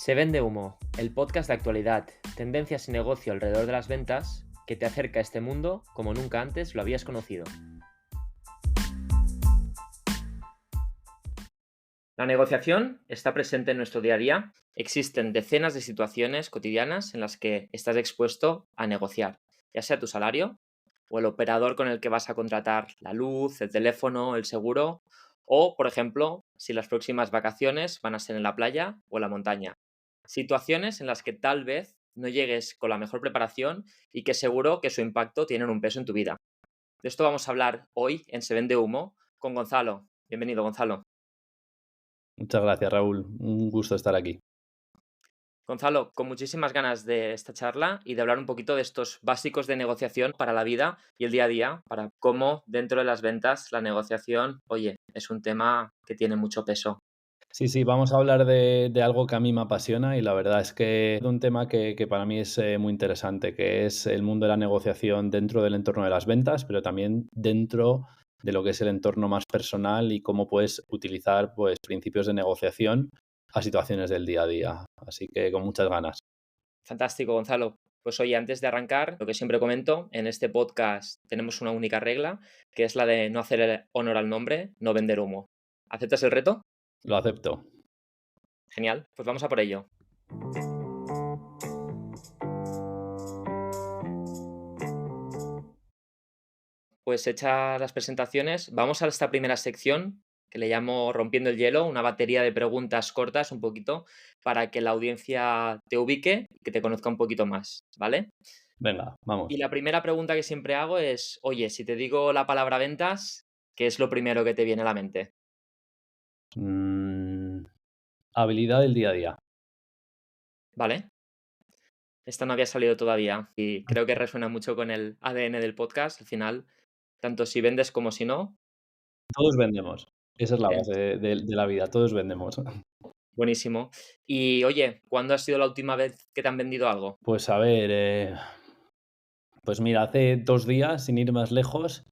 Se vende humo, el podcast de actualidad, tendencias y negocio alrededor de las ventas que te acerca a este mundo como nunca antes lo habías conocido. La negociación está presente en nuestro día a día. Existen decenas de situaciones cotidianas en las que estás expuesto a negociar, ya sea tu salario o el operador con el que vas a contratar la luz, el teléfono, el seguro o, por ejemplo, si las próximas vacaciones van a ser en la playa o en la montaña. Situaciones en las que tal vez no llegues con la mejor preparación y que seguro que su impacto tienen un peso en tu vida. De esto vamos a hablar hoy en Se Vende Humo con Gonzalo. Bienvenido, Gonzalo. Muchas gracias, Raúl. Un gusto estar aquí. Gonzalo, con muchísimas ganas de esta charla y de hablar un poquito de estos básicos de negociación para la vida y el día a día, para cómo dentro de las ventas la negociación, oye, es un tema que tiene mucho peso. Sí, vamos a hablar de algo que a mí me apasiona y la verdad es que es un tema que para mí es muy interesante, que es el mundo de la negociación dentro del entorno de las ventas, pero también dentro de lo que es el entorno más personal y cómo puedes utilizar pues, principios de negociación a situaciones del día a día. Así que con muchas ganas. Fantástico, Gonzalo. Pues oye, antes de arrancar, lo que siempre comento, en este podcast tenemos una única regla, que es la de no hacer honor al nombre, no vender humo. ¿Aceptas el reto? Lo acepto. Genial, pues vamos a por ello. Pues hechas las presentaciones, vamos a esta primera sección que le llamo Rompiendo el hielo, una batería de preguntas cortas un poquito para que la audiencia te ubique y que te conozca un poquito más, ¿vale? Venga, Y vamos. la primera pregunta que siempre hago es, oye, si te digo la palabra ventas, ¿qué es lo primero que te viene a la mente? Mm, habilidad del día a día. ¿Vale? Esta no había salido todavía y creo que resuena mucho con el ADN del podcast. Al final, tanto si vendes como si no, Todos vendemos. Esa es la base es de la vida. Todos vendemos. buenísimo. Y oye, ¿cuándo ha sido la última vez que te han vendido algo? Pues a ver, pues mira, hace 2 días, sin ir más lejos,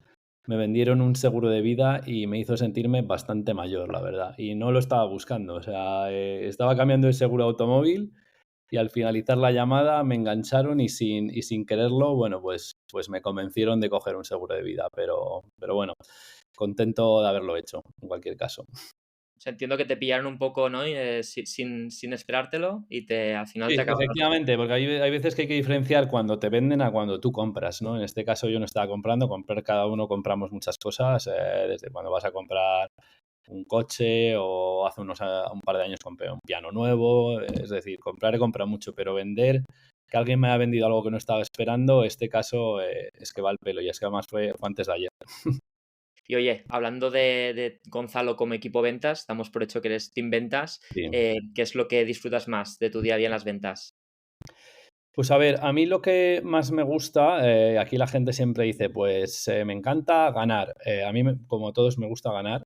me vendieron un seguro de vida y me hizo sentirme bastante mayor, la verdad. Y no lo estaba buscando. O sea, estaba cambiando de seguro automóvil y al finalizar la llamada me engancharon y sin quererlo, bueno, pues me convencieron de coger un seguro de vida. Pero bueno, contento de haberlo hecho, en cualquier caso. O sea, entiendo que te pillaron un poco, ¿no? Sin esperártelo y al final Sí, te acabaron. efectivamente, porque hay veces que hay que diferenciar cuando te venden a cuando tú compras, ¿no? En este caso yo no estaba comprando, cada uno compramos muchas cosas, desde cuando vas a comprar un coche o hace un par de años compré un piano nuevo, es decir, comprar he comprado mucho, pero vender, que alguien me ha vendido algo que no estaba esperando, este caso es que va al pelo y es que además fue antes de ayer. Y oye, hablando de Gonzalo como equipo ventas, damos por hecho que eres team ventas. Sí. ¿Qué es lo que disfrutas más de tu día a día en las ventas? Pues a ver, a mí lo que más me gusta, aquí la gente siempre dice, pues me encanta ganar. A mí, como todos, me gusta ganar.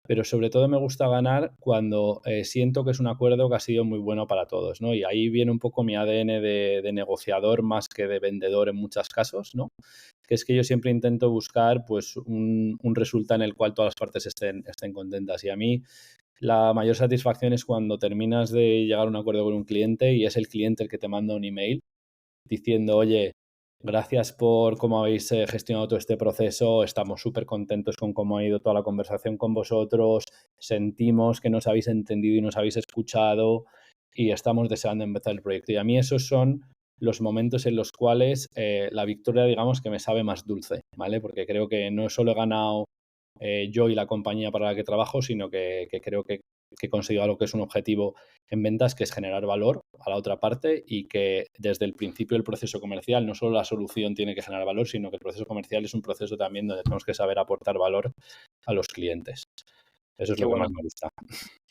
Pero sobre todo me gusta ganar cuando siento que es un acuerdo que ha sido muy bueno para todos, ¿no? Y ahí viene un poco mi ADN de negociador más que de vendedor en muchos casos, ¿no? Que es que yo siempre intento buscar pues un resultado en el cual todas las partes estén contentas. Y a mí la mayor satisfacción es cuando terminas de llegar a un acuerdo con un cliente y es el cliente el que te manda un email diciendo, oye, gracias por cómo habéis gestionado todo este proceso, estamos súper contentos con cómo ha ido toda la conversación con vosotros, sentimos que nos habéis entendido y nos habéis escuchado y estamos deseando empezar el proyecto. Y a mí esos son los momentos en los cuales la victoria, digamos, que me sabe más dulce, ¿vale? Porque creo que no solo he ganado yo y la compañía para la que trabajo, sino que creo que he conseguido algo que es un objetivo en ventas, que es generar valor a la otra parte y que desde el principio del proceso comercial no solo la solución tiene que generar valor, sino que el proceso comercial es un proceso también donde tenemos que saber aportar valor a los clientes. Eso es Qué lo que bueno. más me gusta.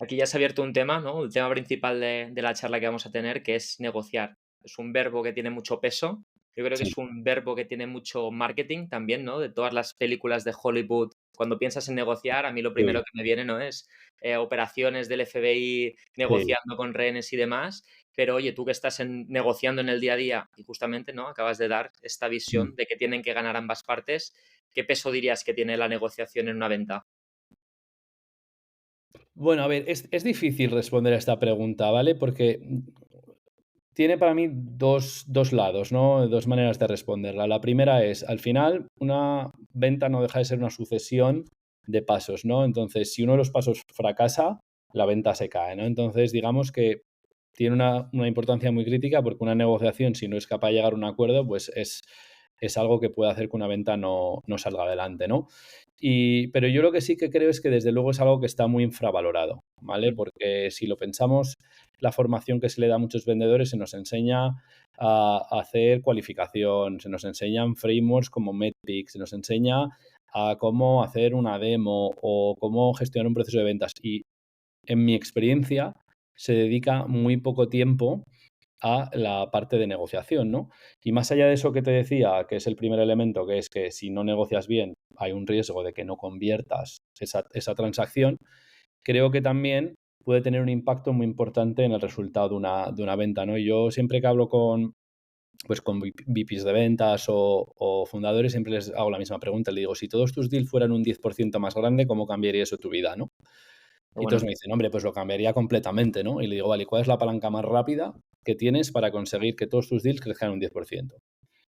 Aquí ya se ha abierto un tema, ¿no? El tema principal de la charla que vamos a tener, que es negociar. Es un verbo que tiene mucho peso. Yo creo que Sí, es un verbo que tiene mucho marketing también, ¿no? De todas las películas de Hollywood. Cuando piensas en negociar, a mí lo primero sí, que me viene, ¿no? Es operaciones del FBI sí. negociando con rehenes y demás. Pero oye, tú que estás negociando en el día a día y justamente, ¿no? Acabas de dar esta Mm. visión de que tienen que ganar ambas partes. ¿Qué peso dirías que tiene la negociación en una venta? Bueno, a ver, es difícil responder a esta pregunta, ¿vale? Porque tiene para mí dos lados, ¿no? Dos maneras de responderla. La primera es, al final, una venta no deja de ser una sucesión de pasos, ¿no? Entonces, si uno de los pasos fracasa, la venta se cae, ¿no? Entonces, digamos que tiene una importancia muy crítica porque una negociación, si no es capaz de llegar a un acuerdo, pues es algo que puede hacer que una venta no salga adelante, ¿no? Pero yo lo que sí que creo es que desde luego es algo que está muy infravalorado, ¿vale? Mm. Porque si lo pensamos, la formación que se le da a muchos vendedores se nos enseña a hacer cualificación, se nos enseñan frameworks como Medpic, se nos enseña a cómo hacer una demo o cómo gestionar un proceso de ventas. Y en mi experiencia se dedica muy poco tiempo a la parte de negociación, ¿no? Y más allá de eso que te decía, que es el primer elemento, que es que si no negocias bien hay un riesgo de que no conviertas esa transacción, creo que también puede tener un impacto muy importante en el resultado de una venta, ¿no? Y yo siempre que hablo con VPs de ventas o fundadores, siempre les hago la misma pregunta. Le digo, si todos tus deals fueran un 10% más grande, ¿cómo cambiaría eso tu vida, no? Y todos Bueno, me dicen, hombre, pues lo cambiaría completamente, ¿no? Y le digo, vale, ¿cuál es la palanca más rápida que tienes para conseguir que todos tus deals crezcan un 10%?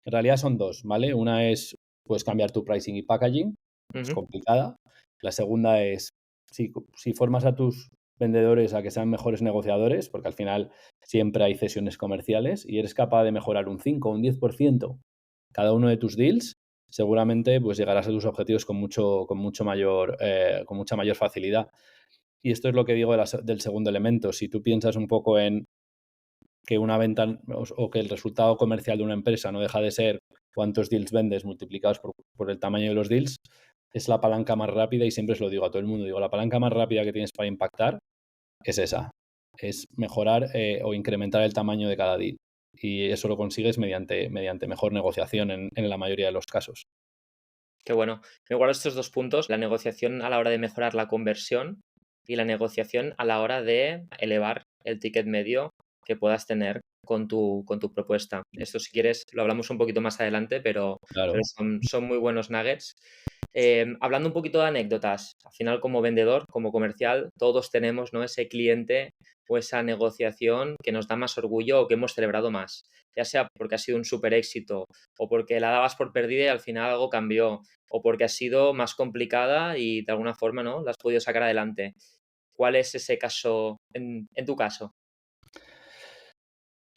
En realidad son dos, ¿vale? Una es, puedes cambiar tu pricing y packaging, es ujú, complicada. La segunda es, si formas a tus vendedores a que sean mejores negociadores, porque al final siempre hay cesiones comerciales, y eres capaz de mejorar un 5 o un 10% cada uno de tus deals, seguramente pues llegarás a tus objetivos con mucha mayor facilidad. Y esto es lo que digo del segundo elemento. Si tú piensas un poco en que una venta o que el resultado comercial de una empresa no deja de ser cuántos deals vendes multiplicados por el tamaño de los deals, es la palanca más rápida y siempre se lo digo a todo el mundo. Digo, la palanca más rápida que tienes para impactar es esa. Es mejorar o incrementar el tamaño de cada deal. Y eso lo consigues mediante mejor negociación en la mayoría de los casos. qué bueno. Me guardo estos dos puntos, la negociación a la hora de mejorar la conversión y la negociación a la hora de elevar el ticket medio que puedas tener con tu propuesta. Esto, si quieres, lo hablamos un poquito más adelante, pero Claro. son muy buenos nuggets. Hablando un poquito de anécdotas, al final como vendedor, como comercial, todos tenemos, ¿no?, ese cliente o esa negociación que nos da más orgullo o que hemos celebrado más, ya sea porque ha sido un súper éxito o porque la dabas por perdida y al final algo cambió o porque ha sido más complicada y de alguna forma, ¿no?, la has podido sacar adelante. ¿Cuál es ese caso en tu caso?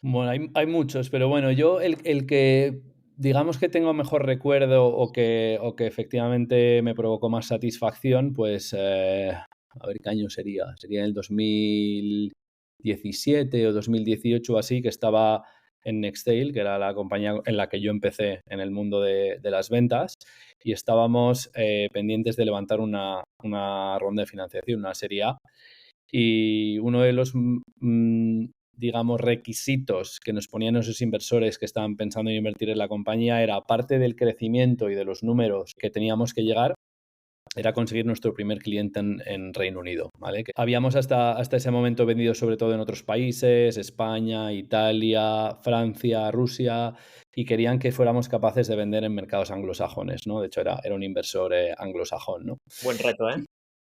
Bueno, hay muchos, pero bueno, yo el que digamos que tengo mejor recuerdo o que efectivamente me provocó más satisfacción, pues a ver qué año sería. Sería en el 2017 o 2018 o así, que estaba en Nextail, que era la compañía en la que yo empecé en el mundo de las ventas, y estábamos pendientes de levantar una ronda de financiación, una serie A. Y uno de los digamos, requisitos que nos ponían esos inversores que estaban pensando en invertir en la compañía era, aparte del crecimiento y de los números que teníamos que llegar, era conseguir nuestro primer cliente en Reino Unido, ¿vale? Que habíamos hasta ese momento vendido sobre todo en otros países, España, Italia, Francia, Rusia, y querían que fuéramos capaces de vender en mercados anglosajones, ¿no? De hecho, era un inversor anglosajón, ¿no? Buen reto, ¿eh?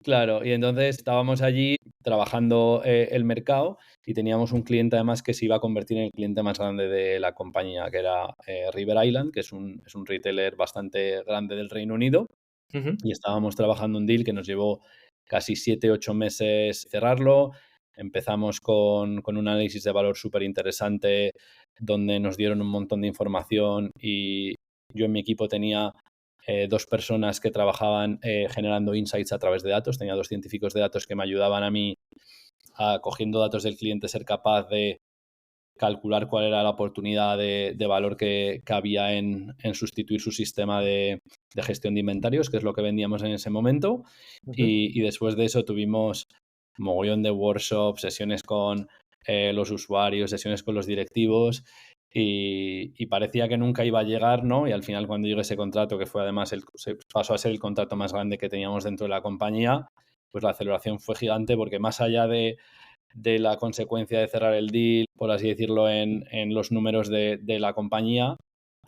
Claro, y entonces estábamos allí trabajando el mercado y teníamos un cliente además que se iba a convertir en el cliente más grande de la compañía, que era River Island, que es un retailer bastante grande del Reino Unido, Ujú. y estábamos trabajando un deal que nos llevó casi 7, 8 meses cerrarlo. Empezamos con un análisis de valor súper interesante donde nos dieron un montón de información y yo en mi equipo tenía 2 personas que trabajaban generando insights a través de datos. Tenía 2 científicos de datos que me ayudaban a mí, cogiendo datos del cliente, ser capaz de calcular cuál era la oportunidad de valor que había en sustituir su sistema de gestión de inventarios, que es lo que vendíamos en ese momento. Ujú. Y después de eso tuvimos mogollón de workshops, sesiones con los usuarios, sesiones con los directivos y parecía que nunca iba a llegar, ¿no? Y al final cuando llegó ese contrato, que fue además se pasó a ser el contrato más grande que teníamos dentro de la compañía, pues la celebración fue gigante porque más allá de la consecuencia de cerrar el deal, por así decirlo, en los números de la compañía,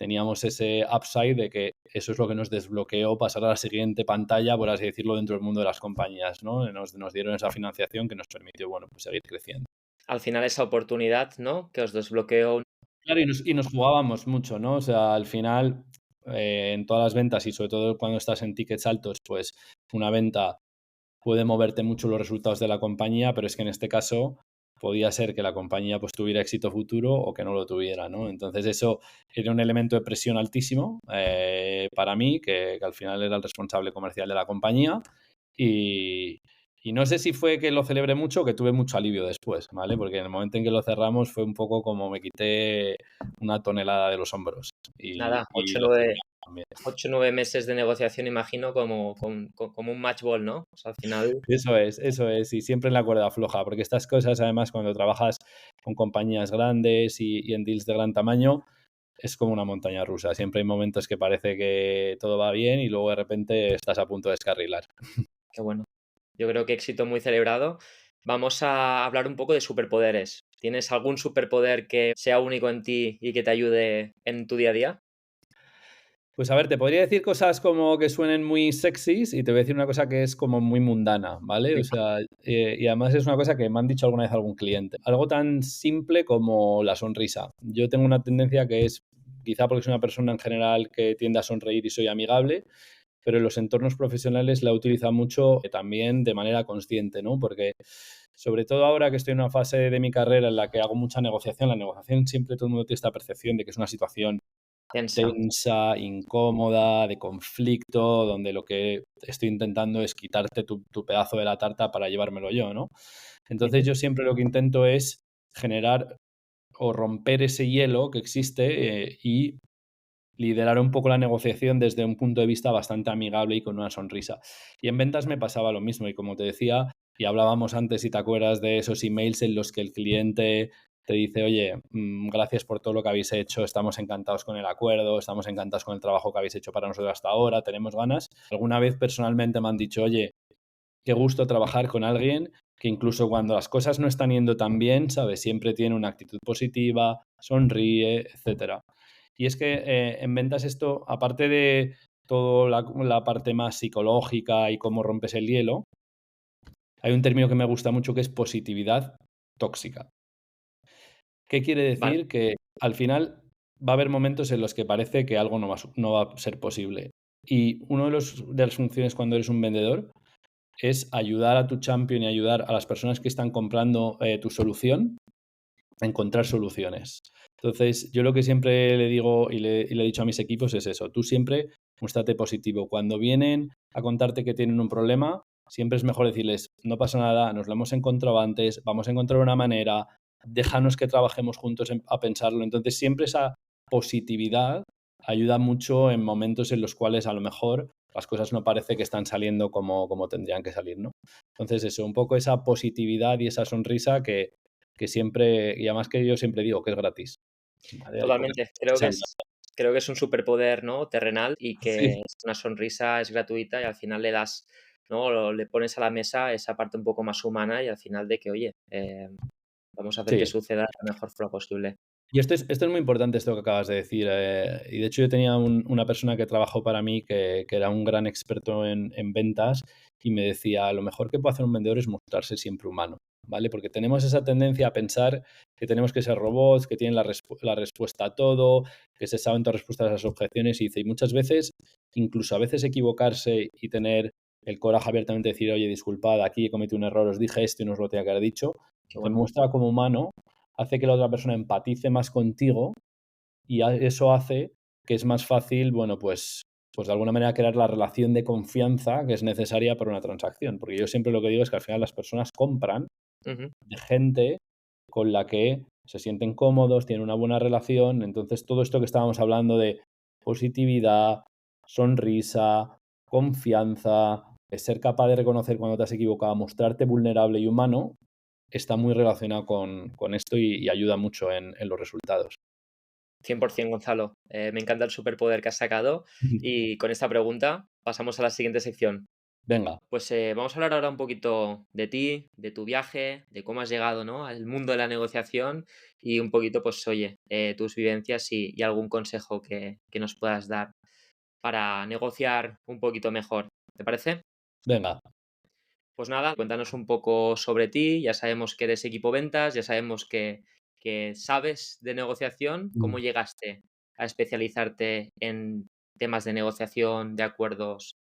teníamos ese upside de que eso es lo que nos desbloqueó pasar a la siguiente pantalla, por así decirlo, dentro del mundo de las compañías, ¿no? Nos dieron esa financiación que nos permitió, bueno, pues seguir creciendo. Al final esa oportunidad, ¿no? Que os desbloqueó. Claro, y nos jugábamos mucho, ¿no? O sea, al final, en todas las ventas y sobre todo cuando estás en tickets altos, pues una venta puede moverte mucho los resultados de la compañía, pero es que en este caso podía ser que la compañía pues tuviera éxito futuro o que no lo tuviera, ¿no? Entonces eso era un elemento de presión altísimo para mí, que al final era el responsable comercial de la compañía y, y no sé si fue que lo celebré mucho o que tuve mucho alivio después, ¿vale? Porque en el momento en que lo cerramos fue un poco como me quité una tonelada de los hombros Nada, y lo celebramos también. 8 o 9 meses de negociación, imagino, como un match ball, ¿no? O sea, al final, Eso es, y siempre en la cuerda floja, porque estas cosas, además, cuando trabajas con compañías grandes y en deals de gran tamaño, es como una montaña rusa. Siempre hay momentos que parece que todo va bien y luego de repente estás a punto de descarrilar. qué bueno. Yo creo que éxito muy celebrado. Vamos a hablar un poco de superpoderes. ¿Tienes algún superpoder que sea único en ti y que te ayude en tu día a día? Pues a ver, te podría decir cosas como que suenen muy sexys y te voy a decir una cosa que es como muy mundana, ¿vale? O Venga. sea, y además es una cosa que me han dicho alguna vez algún cliente. Algo tan simple como la sonrisa. Yo tengo una tendencia que es, quizá porque soy una persona en general que tiende a sonreír y soy amigable, pero en los entornos profesionales la utilizo mucho también de manera consciente, ¿no? Porque sobre todo ahora que estoy en una fase de mi carrera en la que hago mucha negociación, la negociación siempre todo el mundo tiene esta percepción de que es una situación Tensa. tensa, incómoda, de conflicto, donde lo que estoy intentando es quitarte tu pedazo de la tarta para llevármelo yo, ¿no? Entonces Ujú. yo siempre lo que intento es generar o romper ese hielo que existe y liderar un poco la negociación desde un punto de vista bastante amigable y con una sonrisa. Y en ventas me pasaba lo mismo y como te decía, y hablábamos antes, si te acuerdas de esos emails en los que el cliente te dice, oye, gracias por todo lo que habéis hecho, estamos encantados con el acuerdo, estamos encantados con el trabajo que habéis hecho para nosotros hasta ahora, tenemos ganas. Alguna vez personalmente me han dicho, oye, qué gusto trabajar con alguien que incluso cuando las cosas no están yendo tan bien, ¿sabes? Siempre tiene una actitud positiva, sonríe, etcétera. Y es que en ventas esto, aparte de toda la parte más psicológica y cómo rompes el hielo, hay un término que me gusta mucho que es positividad tóxica. ¿Qué quiere Vale, decir? Que al final va a haber momentos en los que parece que algo no va a ser posible. Y uno de las funciones cuando eres un vendedor es ayudar a tu champion y ayudar a las personas que están comprando tu solución a encontrar soluciones. Entonces, yo lo que siempre le digo y le he dicho a mis equipos es eso, tú siempre muéstrate positivo. Cuando vienen a contarte que tienen un problema, siempre es mejor decirles, no pasa nada, nos lo hemos encontrado antes, vamos a encontrar una manera, déjanos que trabajemos juntos a pensarlo. Entonces, siempre esa positividad ayuda mucho en momentos en los cuales a lo mejor las cosas no parece que están saliendo como tendrían que salir, ¿no? Entonces, eso, un poco esa positividad y esa sonrisa que siempre, y además que yo siempre digo que es gratis, ¿vale? Hay pocas totalmente. cosas que sean Creo que es un superpoder, ¿no? Terrenal y sí, que es una sonrisa es gratuita y al final le das, ¿no? Le pones a la mesa esa parte un poco más humana y al final de que, oye, vamos a hacer que sí. suceda de la mejor forma posible. Y esto es muy importante, esto que acabas de decir. Y de hecho, yo tenía una persona que trabajó para mí que era un gran experto en ventas y me decía, lo mejor que puede hacer un vendedor es mostrarse siempre humano, ¿vale? Porque tenemos esa tendencia a pensar que tenemos que ser robots, que tienen la respuesta a todo, que se saben todas las respuestas a las objeciones. Y dice, y muchas veces, incluso a veces equivocarse y tener el coraje abiertamente de decir, oye, disculpad, aquí he cometido un error, os dije esto y no os lo tenía que haber dicho, Qué te bueno. muestra como humano, hace que la otra persona empatice más contigo y eso hace que es más fácil, bueno, pues de alguna manera crear la relación de confianza que es necesaria para una transacción. Porque yo siempre lo que digo es que al final las personas compran Ujú. de gente con la que se sienten cómodos, tienen una buena relación. Entonces, todo esto que estábamos hablando de positividad, sonrisa, confianza, de ser capaz de reconocer cuando te has equivocado, mostrarte vulnerable y humano, está muy relacionado con esto y ayuda mucho en los resultados. 100% Gonzalo. Me encanta el superpoder que has sacado y con esta pregunta pasamos a la siguiente sección. Venga, Pues vamos a hablar ahora un poquito de ti, de tu viaje, de cómo has llegado, ¿no?, al mundo de la negociación y un poquito, pues oye, tus vivencias y algún consejo que nos puedas dar para negociar un poquito mejor. ¿Te parece? venga. Pues nada, cuéntanos un poco sobre ti. Ya sabemos que eres equipo ventas, ya sabemos que sabes de negociación. ¿Cómo Mm. llegaste a especializarte en temas de negociación, de acuerdos?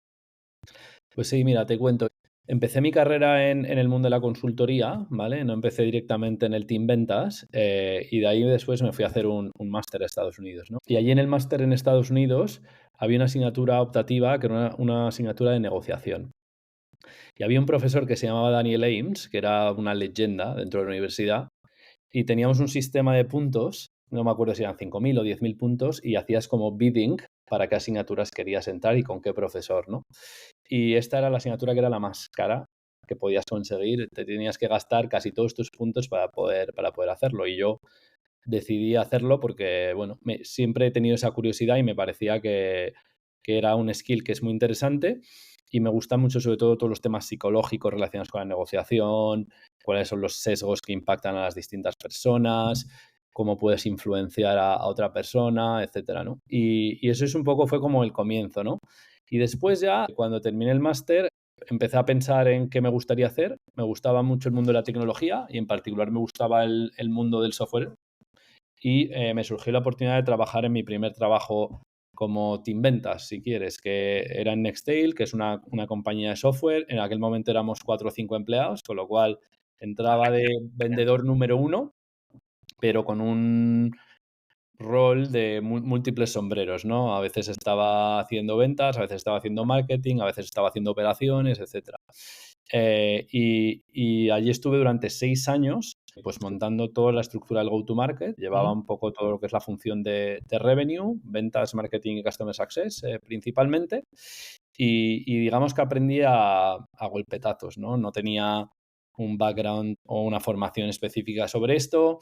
Pues sí, mira, te cuento. Empecé mi carrera en el mundo de la consultoría, ¿vale? No empecé directamente en el team ventas, y de ahí después me fui a hacer un máster a Estados Unidos, ¿no? Y allí en el máster en Estados Unidos había una asignatura optativa que era una asignatura de negociación. Y había un profesor que se llamaba Daniel Ames, que era una leyenda dentro de la universidad, y teníamos un sistema de puntos, no me acuerdo si eran 5.000 o 10.000 puntos, y hacías como bidding para qué asignaturas querías entrar y con qué profesor, ¿no? Y esta era la asignatura que era la más cara que podías conseguir. Te tenías que gastar casi todos tus puntos para poder hacerlo. Y yo decidí hacerlo porque, bueno, siempre he tenido esa curiosidad y me parecía que era un skill que es muy interesante y me gustan mucho sobre todo todos los temas psicológicos relacionados con la negociación, cuáles son los sesgos que impactan a las distintas personas, cómo puedes influenciar a otra persona, etcétera, ¿no? Y eso es un poco, fue como el comienzo, ¿no? Y después ya, cuando terminé el máster, empecé a pensar en qué me gustaría hacer. Me gustaba mucho el mundo de la tecnología y en particular me gustaba el mundo del software y me surgió la oportunidad de trabajar en mi primer trabajo como team ventas, si quieres, que era en Nextail, que es una compañía de software. En aquel momento éramos 4 o 5 empleados, con lo cual entraba de vendedor número uno, pero con un rol de múltiples sombreros, ¿no? A veces estaba haciendo ventas, a veces estaba haciendo marketing, a veces estaba haciendo operaciones, etcétera. Y allí estuve durante 6 años, pues montando toda la estructura del go-to-market. Llevaba Ujú. un poco todo lo que es la función de revenue, ventas, marketing y customer success, principalmente. Y digamos que aprendí a golpetazos, ¿no? No tenía un background o una formación específica sobre esto.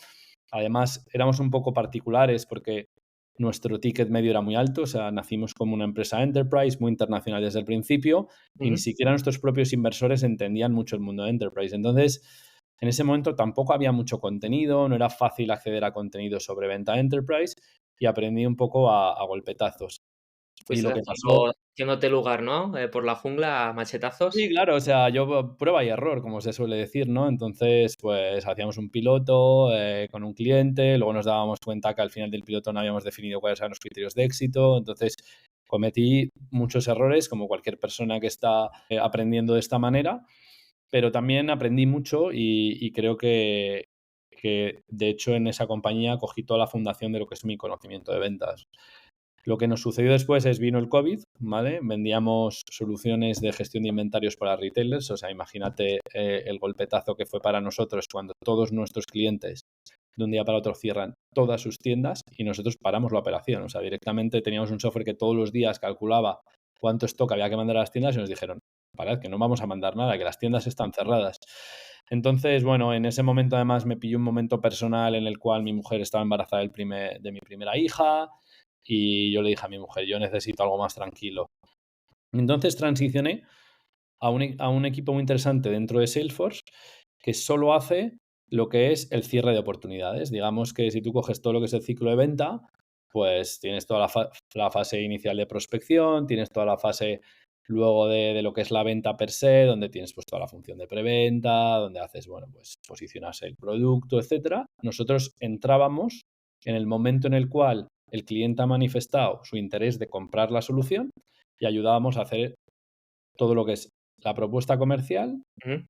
Además, éramos un poco particulares porque nuestro ticket medio era muy alto, o sea, nacimos como una empresa enterprise muy internacional desde el principio y ni Ujú. siquiera nuestros propios inversores entendían mucho el mundo de enterprise. Entonces, en ese momento tampoco había mucho contenido, no era fácil acceder a contenido sobre venta enterprise y aprendí un poco a golpetazos. Y Fuiste lo que pasó. haciéndote lugar, ¿no? Por la jungla a machetazos. Sí, claro, o sea, yo prueba y error, como se suele decir, ¿no? Entonces, pues hacíamos un piloto con un cliente, luego nos dábamos cuenta que al final del piloto no habíamos definido cuáles eran los criterios de éxito, entonces cometí muchos errores, como cualquier persona que está aprendiendo de esta manera, pero también aprendí mucho y creo que, de hecho, en esa compañía cogí toda la fundación de lo que es mi conocimiento de ventas. Lo que nos sucedió después es vino el COVID, ¿vale? Vendíamos soluciones de gestión de inventarios para retailers, o sea, imagínate el golpetazo que fue para nosotros cuando todos nuestros clientes de un día para otro cierran todas sus tiendas y nosotros paramos la operación, o sea, directamente teníamos un software que todos los días calculaba cuánto stock había que mandar a las tiendas y nos dijeron, parad, que no vamos a mandar nada, que las tiendas están cerradas. Entonces, bueno, en ese momento además me pilló un momento personal en el cual mi mujer estaba embarazada de mi primera hija, y yo le dije a mi mujer, yo necesito algo más tranquilo. Entonces transicioné a un equipo muy interesante dentro de Salesforce que solo hace lo que es el cierre de oportunidades. Digamos que si tú coges todo lo que es el ciclo de venta, pues tienes toda la fase inicial de prospección, tienes toda la fase luego de lo que es la venta per se, donde tienes pues toda la función de preventa, donde haces, bueno, pues posicionas el producto, etcétera. Nosotros entrábamos en el momento en el cual el cliente ha manifestado su interés de comprar la solución y ayudábamos a hacer todo lo que es la propuesta comercial, Ujú.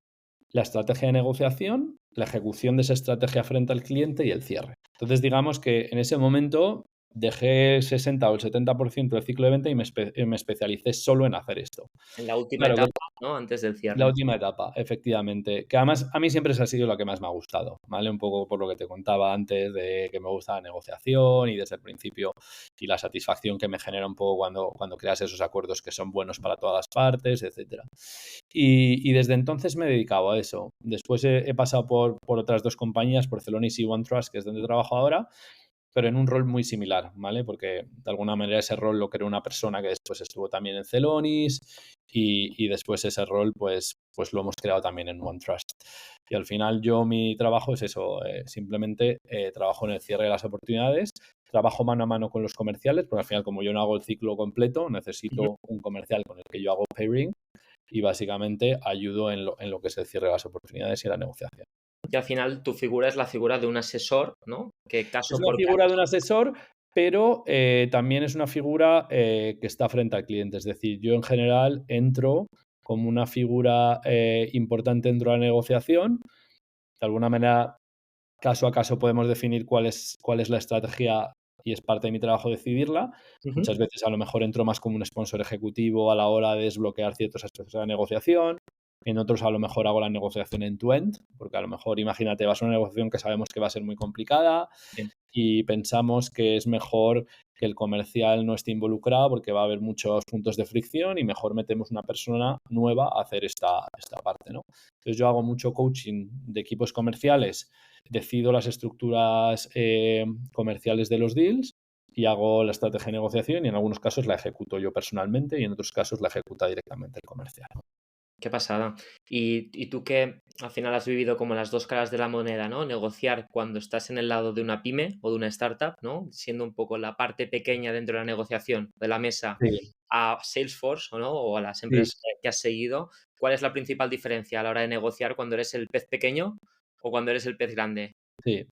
la estrategia de negociación, la ejecución de esa estrategia frente al cliente y el cierre. Entonces, digamos que en ese momento dejé el 60 o el 70% del ciclo de venta y me especialicé solo en hacer esto. En la última Claro que etapa, ¿no? Antes del la cierre. última etapa, efectivamente, que además a mí siempre esa ha sido la que más me ha gustado, ¿vale? Un poco por lo que te contaba antes de que me gusta la negociación y desde el principio y la satisfacción que me genera un poco cuando creas esos acuerdos que son buenos para todas las partes, etcétera. Y desde entonces me he dedicado a eso. Después he pasado por otras dos compañías, por Celonis y OneTrust, que es donde trabajo ahora, pero en un rol muy similar, ¿vale? Porque de alguna manera ese rol lo creó una persona que después estuvo también en Celonis y después ese rol pues lo hemos creado también en OneTrust. Y al final mi trabajo es eso, simplemente trabajo en el cierre de las oportunidades, trabajo mano a mano con los comerciales, porque al final como yo no hago el ciclo completo, Ujú. necesito un comercial con el que yo hago pairing y básicamente ayudo en lo que es el cierre de las oportunidades y la negociación. Y al final tu figura es la figura de un asesor, ¿no? Que Es caso una por figura de un caso. asesor, pero también es una figura que está frente al cliente. Es decir, yo en general entro como una figura importante dentro de la negociación. De alguna manera, caso a caso podemos definir cuál es la estrategia y es parte de mi trabajo decidirla. Ujú. Muchas veces a lo mejor entro más como un sponsor ejecutivo a la hora de desbloquear ciertos aspectos de la negociación. En otros a lo mejor hago la negociación end-to-end, porque a lo mejor imagínate, vas a una negociación que sabemos que va a ser muy complicada Bien. y pensamos que es mejor que el comercial no esté involucrado porque va a haber muchos puntos de fricción y mejor metemos una persona nueva a hacer esta parte, ¿no? Entonces yo hago mucho coaching de equipos comerciales, decido las estructuras comerciales de los deals y hago la estrategia de negociación y en algunos casos la ejecuto yo personalmente y en otros casos la ejecuta directamente el comercial. Qué pasada. Y tú que al final has vivido como las dos caras de la moneda, ¿no? Negociar cuando estás en el lado de una pyme o de una startup, ¿no? Siendo un poco la parte pequeña dentro de la negociación de la mesa Sí, a Salesforce, ¿o no? O a las sí, empresas que has seguido. ¿Cuál es la principal diferencia a la hora de negociar cuando eres el pez pequeño o cuando eres el pez grande? sí.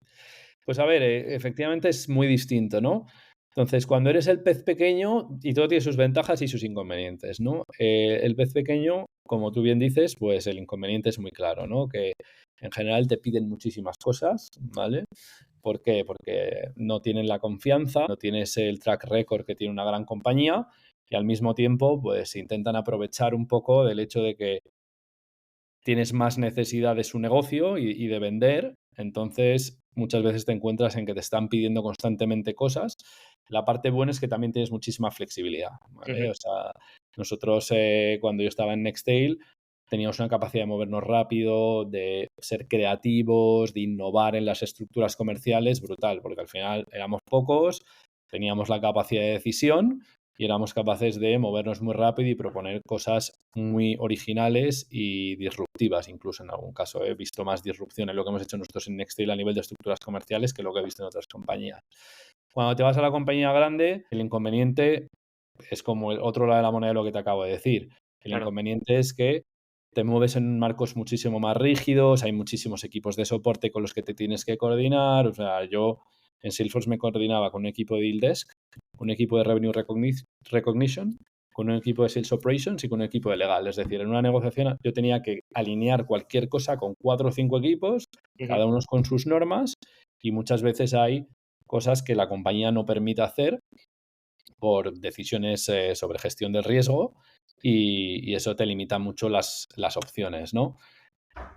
Pues a ver, efectivamente es muy distinto, ¿no? Entonces, cuando eres el pez pequeño, y todo tiene sus ventajas y sus inconvenientes, ¿no? El pez pequeño, como tú bien dices, pues el inconveniente es muy claro, ¿no? Que en general te piden muchísimas cosas, ¿vale? ¿Por qué? Porque no tienen la confianza, no tienes el track record que tiene una gran compañía y al mismo tiempo, pues intentan aprovechar un poco del hecho de que tienes más necesidad de su negocio y de vender, entonces muchas veces te encuentras en que te están pidiendo constantemente cosas. La parte buena es que también tienes muchísima flexibilidad, ¿vale? Ujú. O sea, nosotros cuando yo estaba en Nextail teníamos una capacidad de movernos rápido, de ser creativos, de innovar en las estructuras comerciales brutal, porque al final éramos pocos, teníamos la capacidad de decisión y éramos capaces de movernos muy rápido y proponer cosas muy originales y disruptivas, incluso en algún caso. He visto más disrupción en lo que hemos hecho nosotros en Nextel a nivel de estructuras comerciales que lo que he visto en otras compañías. Cuando te vas a la compañía grande, el inconveniente es como el otro lado de la moneda de lo que te acabo de decir. El Claro, inconveniente es que te mueves en marcos muchísimo más rígidos, hay muchísimos equipos de soporte con los que te tienes que coordinar. O sea, yo en Salesforce me coordinaba con un equipo de Deal Desk, un equipo de Revenue Recognition, con un equipo de Sales Operations y con un equipo de Legal. Es decir, en una negociación yo tenía que alinear cualquier cosa con 4 o 5 equipos, ujú, cada uno con sus normas, y muchas veces hay cosas que la compañía no permite hacer por decisiones sobre gestión del riesgo y eso te limita mucho las opciones, ¿no?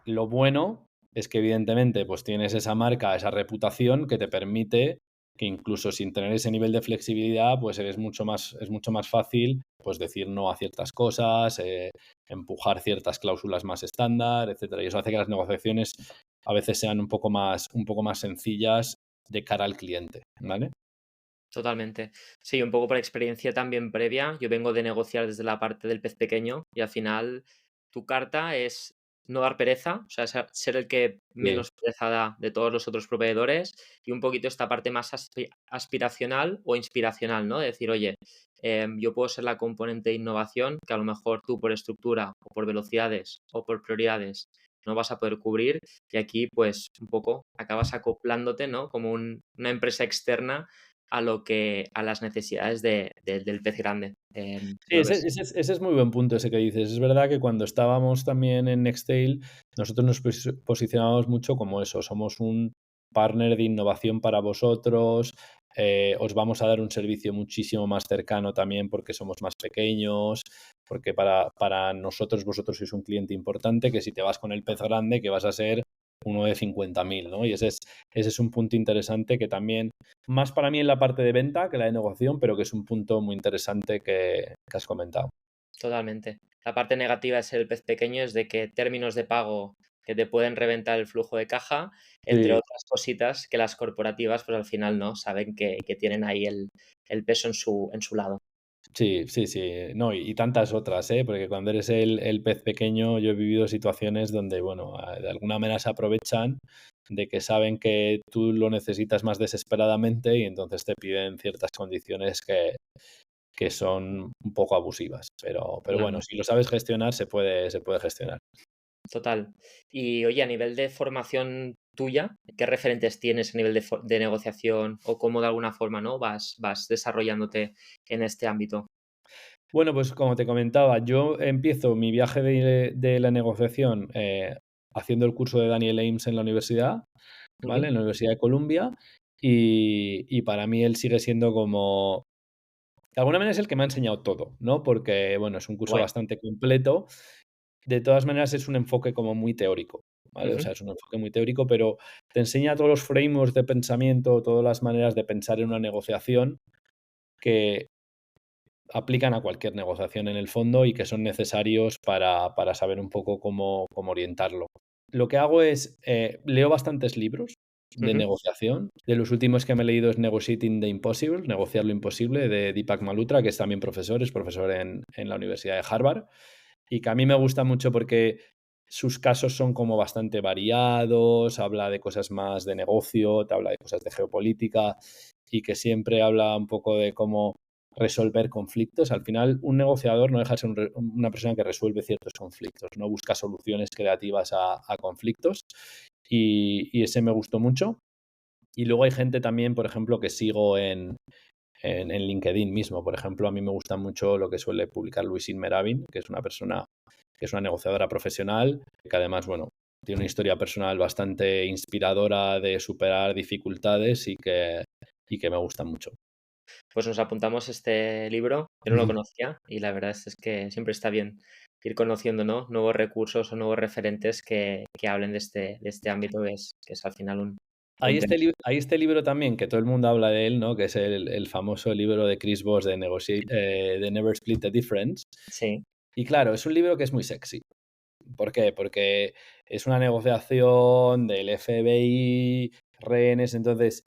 Lo bueno es que evidentemente pues tienes esa marca, esa reputación que te permite que incluso sin tener ese nivel de flexibilidad, pues es mucho más fácil pues decir no a ciertas cosas, empujar ciertas cláusulas más estándar, etcétera. Y eso hace que las negociaciones a veces sean un poco más sencillas de cara al cliente, ¿vale? totalmente. Sí, un poco por experiencia también previa. Yo vengo de negociar desde la parte del pez pequeño y al final tu carta es no dar pereza, o sea, ser el que Sí, menos pereza da de todos los otros proveedores y un poquito esta parte más aspiracional o inspiracional, ¿no? De decir, oye, yo puedo ser la componente de innovación que a lo mejor tú por estructura o por velocidades o por prioridades no vas a poder cubrir y aquí pues un poco acabas acoplándote, ¿no? Como una empresa externa a las necesidades del pez grande. sí, Creo que es ese es muy buen punto ese que dices. Es verdad que cuando estábamos también en Nextail, nosotros nos posicionábamos mucho como eso, somos un partner de innovación para vosotros, os vamos a dar un servicio muchísimo más cercano también porque somos más pequeños, porque para nosotros vosotros sois un cliente importante, que si te vas con el pez grande, que vas a ser uno de 50.000, ¿no? Y ese es un punto interesante que también más para mí en la parte de venta que la de negociación, pero que es un punto muy interesante que has comentado. totalmente. La parte negativa de ser el pez pequeño es de que términos de pago que te pueden reventar el flujo de caja, entre Sí, otras cositas que las corporativas, pues al final no saben que tienen ahí el peso en su lado. sí, sí, sí. No, y tantas otras, ¿eh? Porque cuando eres el pez pequeño, yo he vivido situaciones donde, bueno, de alguna manera se aprovechan de que saben que tú lo necesitas más desesperadamente y entonces te piden ciertas condiciones que son un poco abusivas. Pero bueno, Totalmente. si lo sabes gestionar, se puede gestionar. Total. Y oye, a nivel de formación tuya, ¿qué referentes tienes a nivel de negociación o cómo de alguna forma, ¿no? vas desarrollándote en este ámbito? Bueno, pues como te comentaba, yo empiezo mi viaje de la negociación haciendo el curso de Daniel Ames en la universidad, ¿vale? Ujú. En la Universidad de Columbia. Y para mí él sigue siendo como, de alguna manera es el que me ha enseñado todo, ¿no? Porque, bueno, es un curso Guay. bastante completo. De todas maneras es un enfoque como muy teórico, ¿vale? O Ujú. sea, es un enfoque muy teórico, pero te enseña todos los frameworks de pensamiento, todas las maneras de pensar en una negociación que aplican a cualquier negociación en el fondo y que son necesarios para saber un poco cómo orientarlo. Lo que hago es, leo bastantes libros de Ujú. negociación. De los últimos que me he leído es Negotiating the Impossible, Negociar lo Imposible, de Deepak Malhotra, que es también profesor, es profesor en la Universidad de Harvard, y que a mí me gusta mucho porque sus casos son como bastante variados, habla de cosas más de negocio, te habla de cosas de geopolítica y que siempre habla un poco de cómo resolver conflictos. Al final, un negociador no deja de ser una persona que resuelve ciertos conflictos, no busca soluciones creativas a conflictos y ese me gustó mucho. Y luego hay gente también, por ejemplo, que sigo en LinkedIn mismo. Por ejemplo, a mí me gusta mucho lo que suele publicar Luisín Meravin, que es una persona que es una negociadora profesional, que además, bueno, tiene una historia personal bastante inspiradora de superar dificultades y que me gusta mucho. Pues nos apuntamos este libro, yo no lo conocía y la verdad es que siempre está bien ir conociendo, ¿no? Nuevos recursos o nuevos referentes que hablen de este ámbito que es al final un tema. Hay este libro también que todo el mundo habla de él, ¿no? Que es el famoso libro de Chris Voss de Never Split the Difference. Sí. Y claro, es un libro que es muy sexy. ¿Por qué? Porque es una negociación del FBI, rehenes, entonces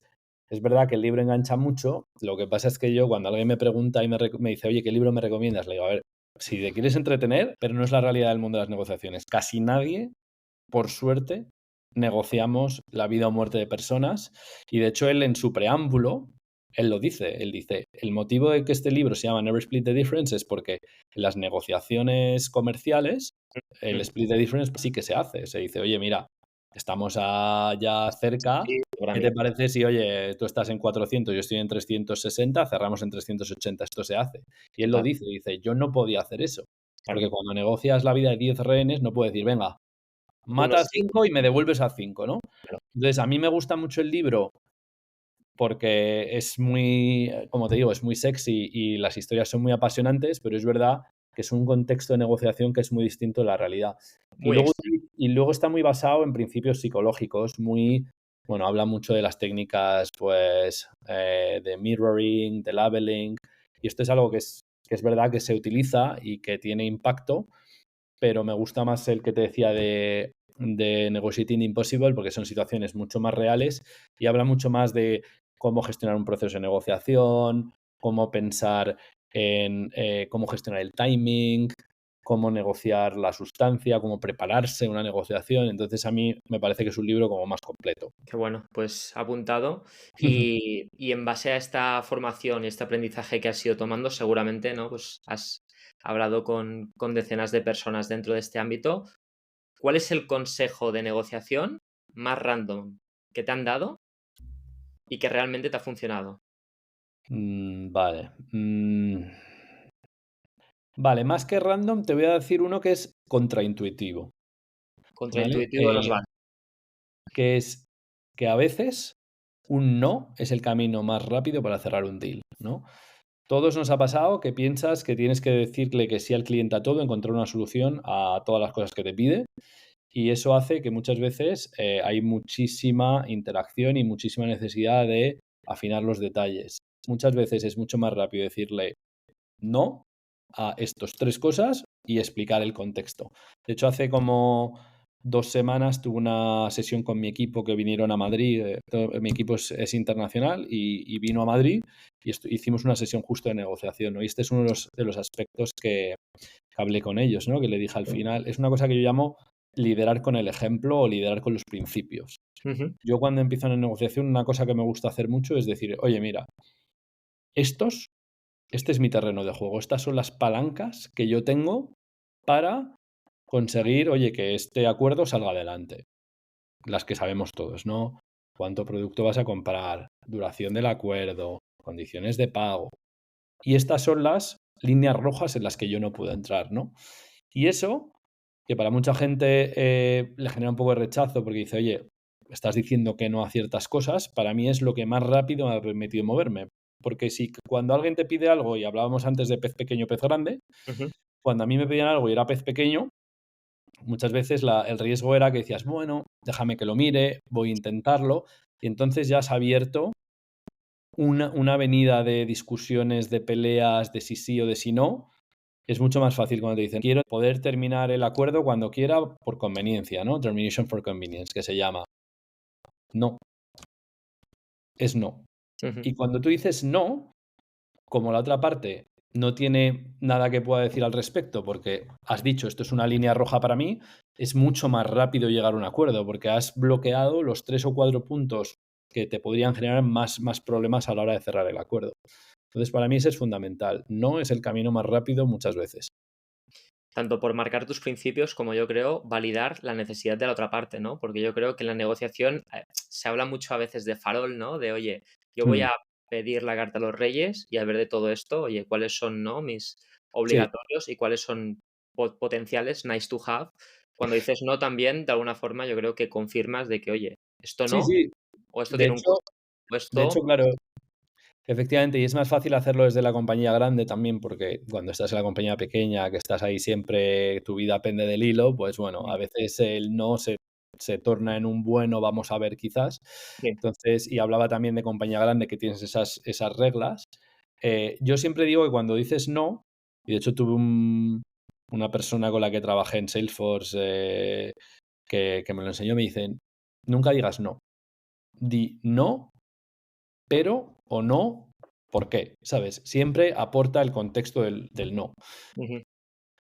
es verdad que el libro engancha mucho. Lo que pasa es que yo cuando alguien me pregunta y me dice, oye, ¿qué libro me recomiendas? Le digo, a ver, si te quieres entretener, pero no es la realidad del mundo de las negociaciones. Casi nadie, por suerte, negociamos la vida o muerte de personas. Y de hecho él en su preámbulo, él dice, el motivo de que este libro se llama Never Split the Difference es porque en las negociaciones comerciales el Mm. split the difference sí que se hace. Se dice, oye, mira, estamos ya cerca. Sí, ¿Qué te seguramente. parece si, oye, tú estás en 400, yo estoy en 360, cerramos en 380? Esto se hace. Y él lo Total. dice, yo no podía hacer eso. Claro. Porque cuando negocias la vida de 10 rehenes, no puedes decir, venga, Uno mata a sí, 5 y me devuelves a 5, ¿no? claro. Entonces, a mí me gusta mucho el libro porque es muy, como te digo, es muy sexy y las historias son muy apasionantes, pero es verdad que es un contexto de negociación que es muy distinto de la realidad. Y Muy luego, extraño. y luego está muy basado en principios psicológicos, muy, bueno, habla mucho de las técnicas, pues, de mirroring, de labeling, y esto es algo que es verdad que se utiliza y que tiene impacto, pero me gusta más el que te decía de Negotiating Impossible, porque son situaciones mucho más reales y habla mucho más de cómo gestionar un proceso de negociación, cómo pensar en cómo gestionar el timing, cómo negociar la sustancia, cómo prepararse una negociación. Entonces, a mí me parece que es un libro como más completo. Qué bueno, pues apuntado. Y en base a esta formación y este aprendizaje que has ido tomando, seguramente, ¿no? Pues has hablado con decenas de personas dentro de este ámbito. ¿Cuál es el consejo de negociación más random que te han dado y que realmente te ha funcionado? Vale. Vale, más que random, te voy a decir uno que es contraintuitivo, ¿vale? Contraintuitivo nos vale. Que es que a veces un no es el camino más rápido para cerrar un deal, ¿no? Todos nos ha pasado que piensas que tienes que decirle que sí al cliente a todo, encontrar una solución a todas las cosas que te pide, y eso hace que muchas veces hay muchísima interacción y muchísima necesidad de afinar los detalles. Muchas veces es mucho más rápido decirle no a estos tres cosas y explicar el contexto. De hecho, hace como 2 semanas tuve una sesión con mi equipo que vinieron a Madrid. Mi equipo es internacional y vino a Madrid y hicimos una sesión justo de negociación, ¿no? Y este es uno de los aspectos que hablé con ellos, ¿no? Que le dije al final, es una cosa que yo llamo liderar con el ejemplo o liderar con los principios. Ujú. Yo cuando empiezo una negociación, una cosa que me gusta hacer mucho es decir, oye, mira, estos, este es mi terreno de juego, estas son las palancas que yo tengo para conseguir, oye, que este acuerdo salga adelante. Las que sabemos todos, ¿no? Cuánto producto vas a comprar, duración del acuerdo, condiciones de pago. Y estas son las líneas rojas en las que yo no puedo entrar, ¿no? Y eso, que para mucha gente le genera un poco de rechazo porque dice, oye, estás diciendo que no a ciertas cosas, para mí es lo que más rápido me ha permitido moverme. Porque si cuando alguien te pide algo, y hablábamos antes de pez pequeño, pez grande, Ujú. cuando a mí me pedían algo y era pez pequeño, muchas veces el riesgo era que decías, bueno, déjame que lo mire, voy a intentarlo, y entonces ya has abierto una avenida de discusiones, de peleas, de si sí o de si no. Es mucho más fácil cuando te dicen, quiero poder terminar el acuerdo cuando quiera por conveniencia, ¿no? Termination for convenience, que se llama. No, es no. Ujú. Y cuando tú dices no, como la otra parte no tiene nada que pueda decir al respecto, porque has dicho esto es una línea roja para mí, es mucho más rápido llegar a un acuerdo, porque has bloqueado los 3 o 4 puntos que te podrían generar más problemas a la hora de cerrar el acuerdo. Entonces, para mí ese es fundamental. No es el camino más rápido muchas veces. Tanto por marcar tus principios como yo creo validar la necesidad de la otra parte, ¿no? Porque yo creo que en la negociación se habla mucho a veces de farol, ¿no? De, oye, yo voy Mm, a pedir la carta a los reyes y al ver de todo esto, oye, cuáles son, ¿no? Mis sí, obligatorios y cuáles son potenciales, nice to have. Cuando dices no también, de alguna forma yo creo que confirmas de que, oye, esto sí, no, sí. o esto De tiene un hecho, costo, o de hecho, esto... claro, efectivamente, y es más fácil hacerlo desde la compañía grande también, porque cuando estás en la compañía pequeña, que estás ahí siempre, tu vida pende del hilo, pues bueno, a Mm, veces el no se torna en un bueno, vamos a ver quizás. sí, Entonces, y hablaba también de compañía grande que tienes esas reglas. Yo siempre digo que cuando dices no, y de hecho tuve una persona con la que trabajé en Salesforce que me lo enseñó, me dicen, nunca digas no. Di no pero o no, ¿por qué? ¿Sabes? Siempre aporta el contexto del no. ujú,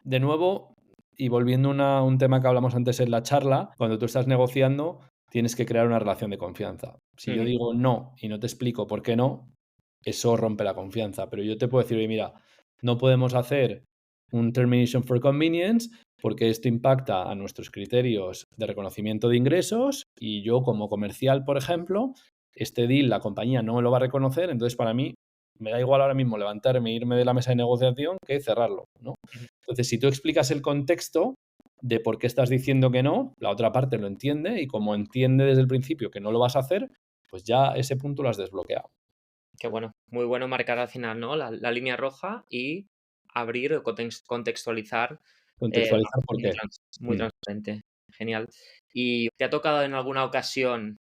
De nuevo, y volviendo a un tema que hablamos antes en la charla, cuando tú estás negociando, tienes que crear una relación de confianza. Si yo ujú, digo no y no te explico por qué no, eso rompe la confianza. Pero yo te puedo decir, oye, mira, no podemos hacer un termination for convenience porque esto impacta a nuestros criterios de reconocimiento de ingresos y yo como comercial, por ejemplo, este deal la compañía no me lo va a reconocer, entonces para mí me da igual ahora mismo levantarme e irme de la mesa de negociación que cerrarlo, ¿no? ujú. Entonces, si tú explicas el contexto de por qué estás diciendo que no, la otra parte lo entiende y como entiende desde el principio que no lo vas a hacer, pues ya ese punto lo has desbloqueado. Qué bueno, muy bueno marcar al final, ¿no? La línea roja y abrir o contextualizar de una Contextualizar por forma qué. muy Mm. transparente. Genial. ¿Y te ha tocado en alguna ocasión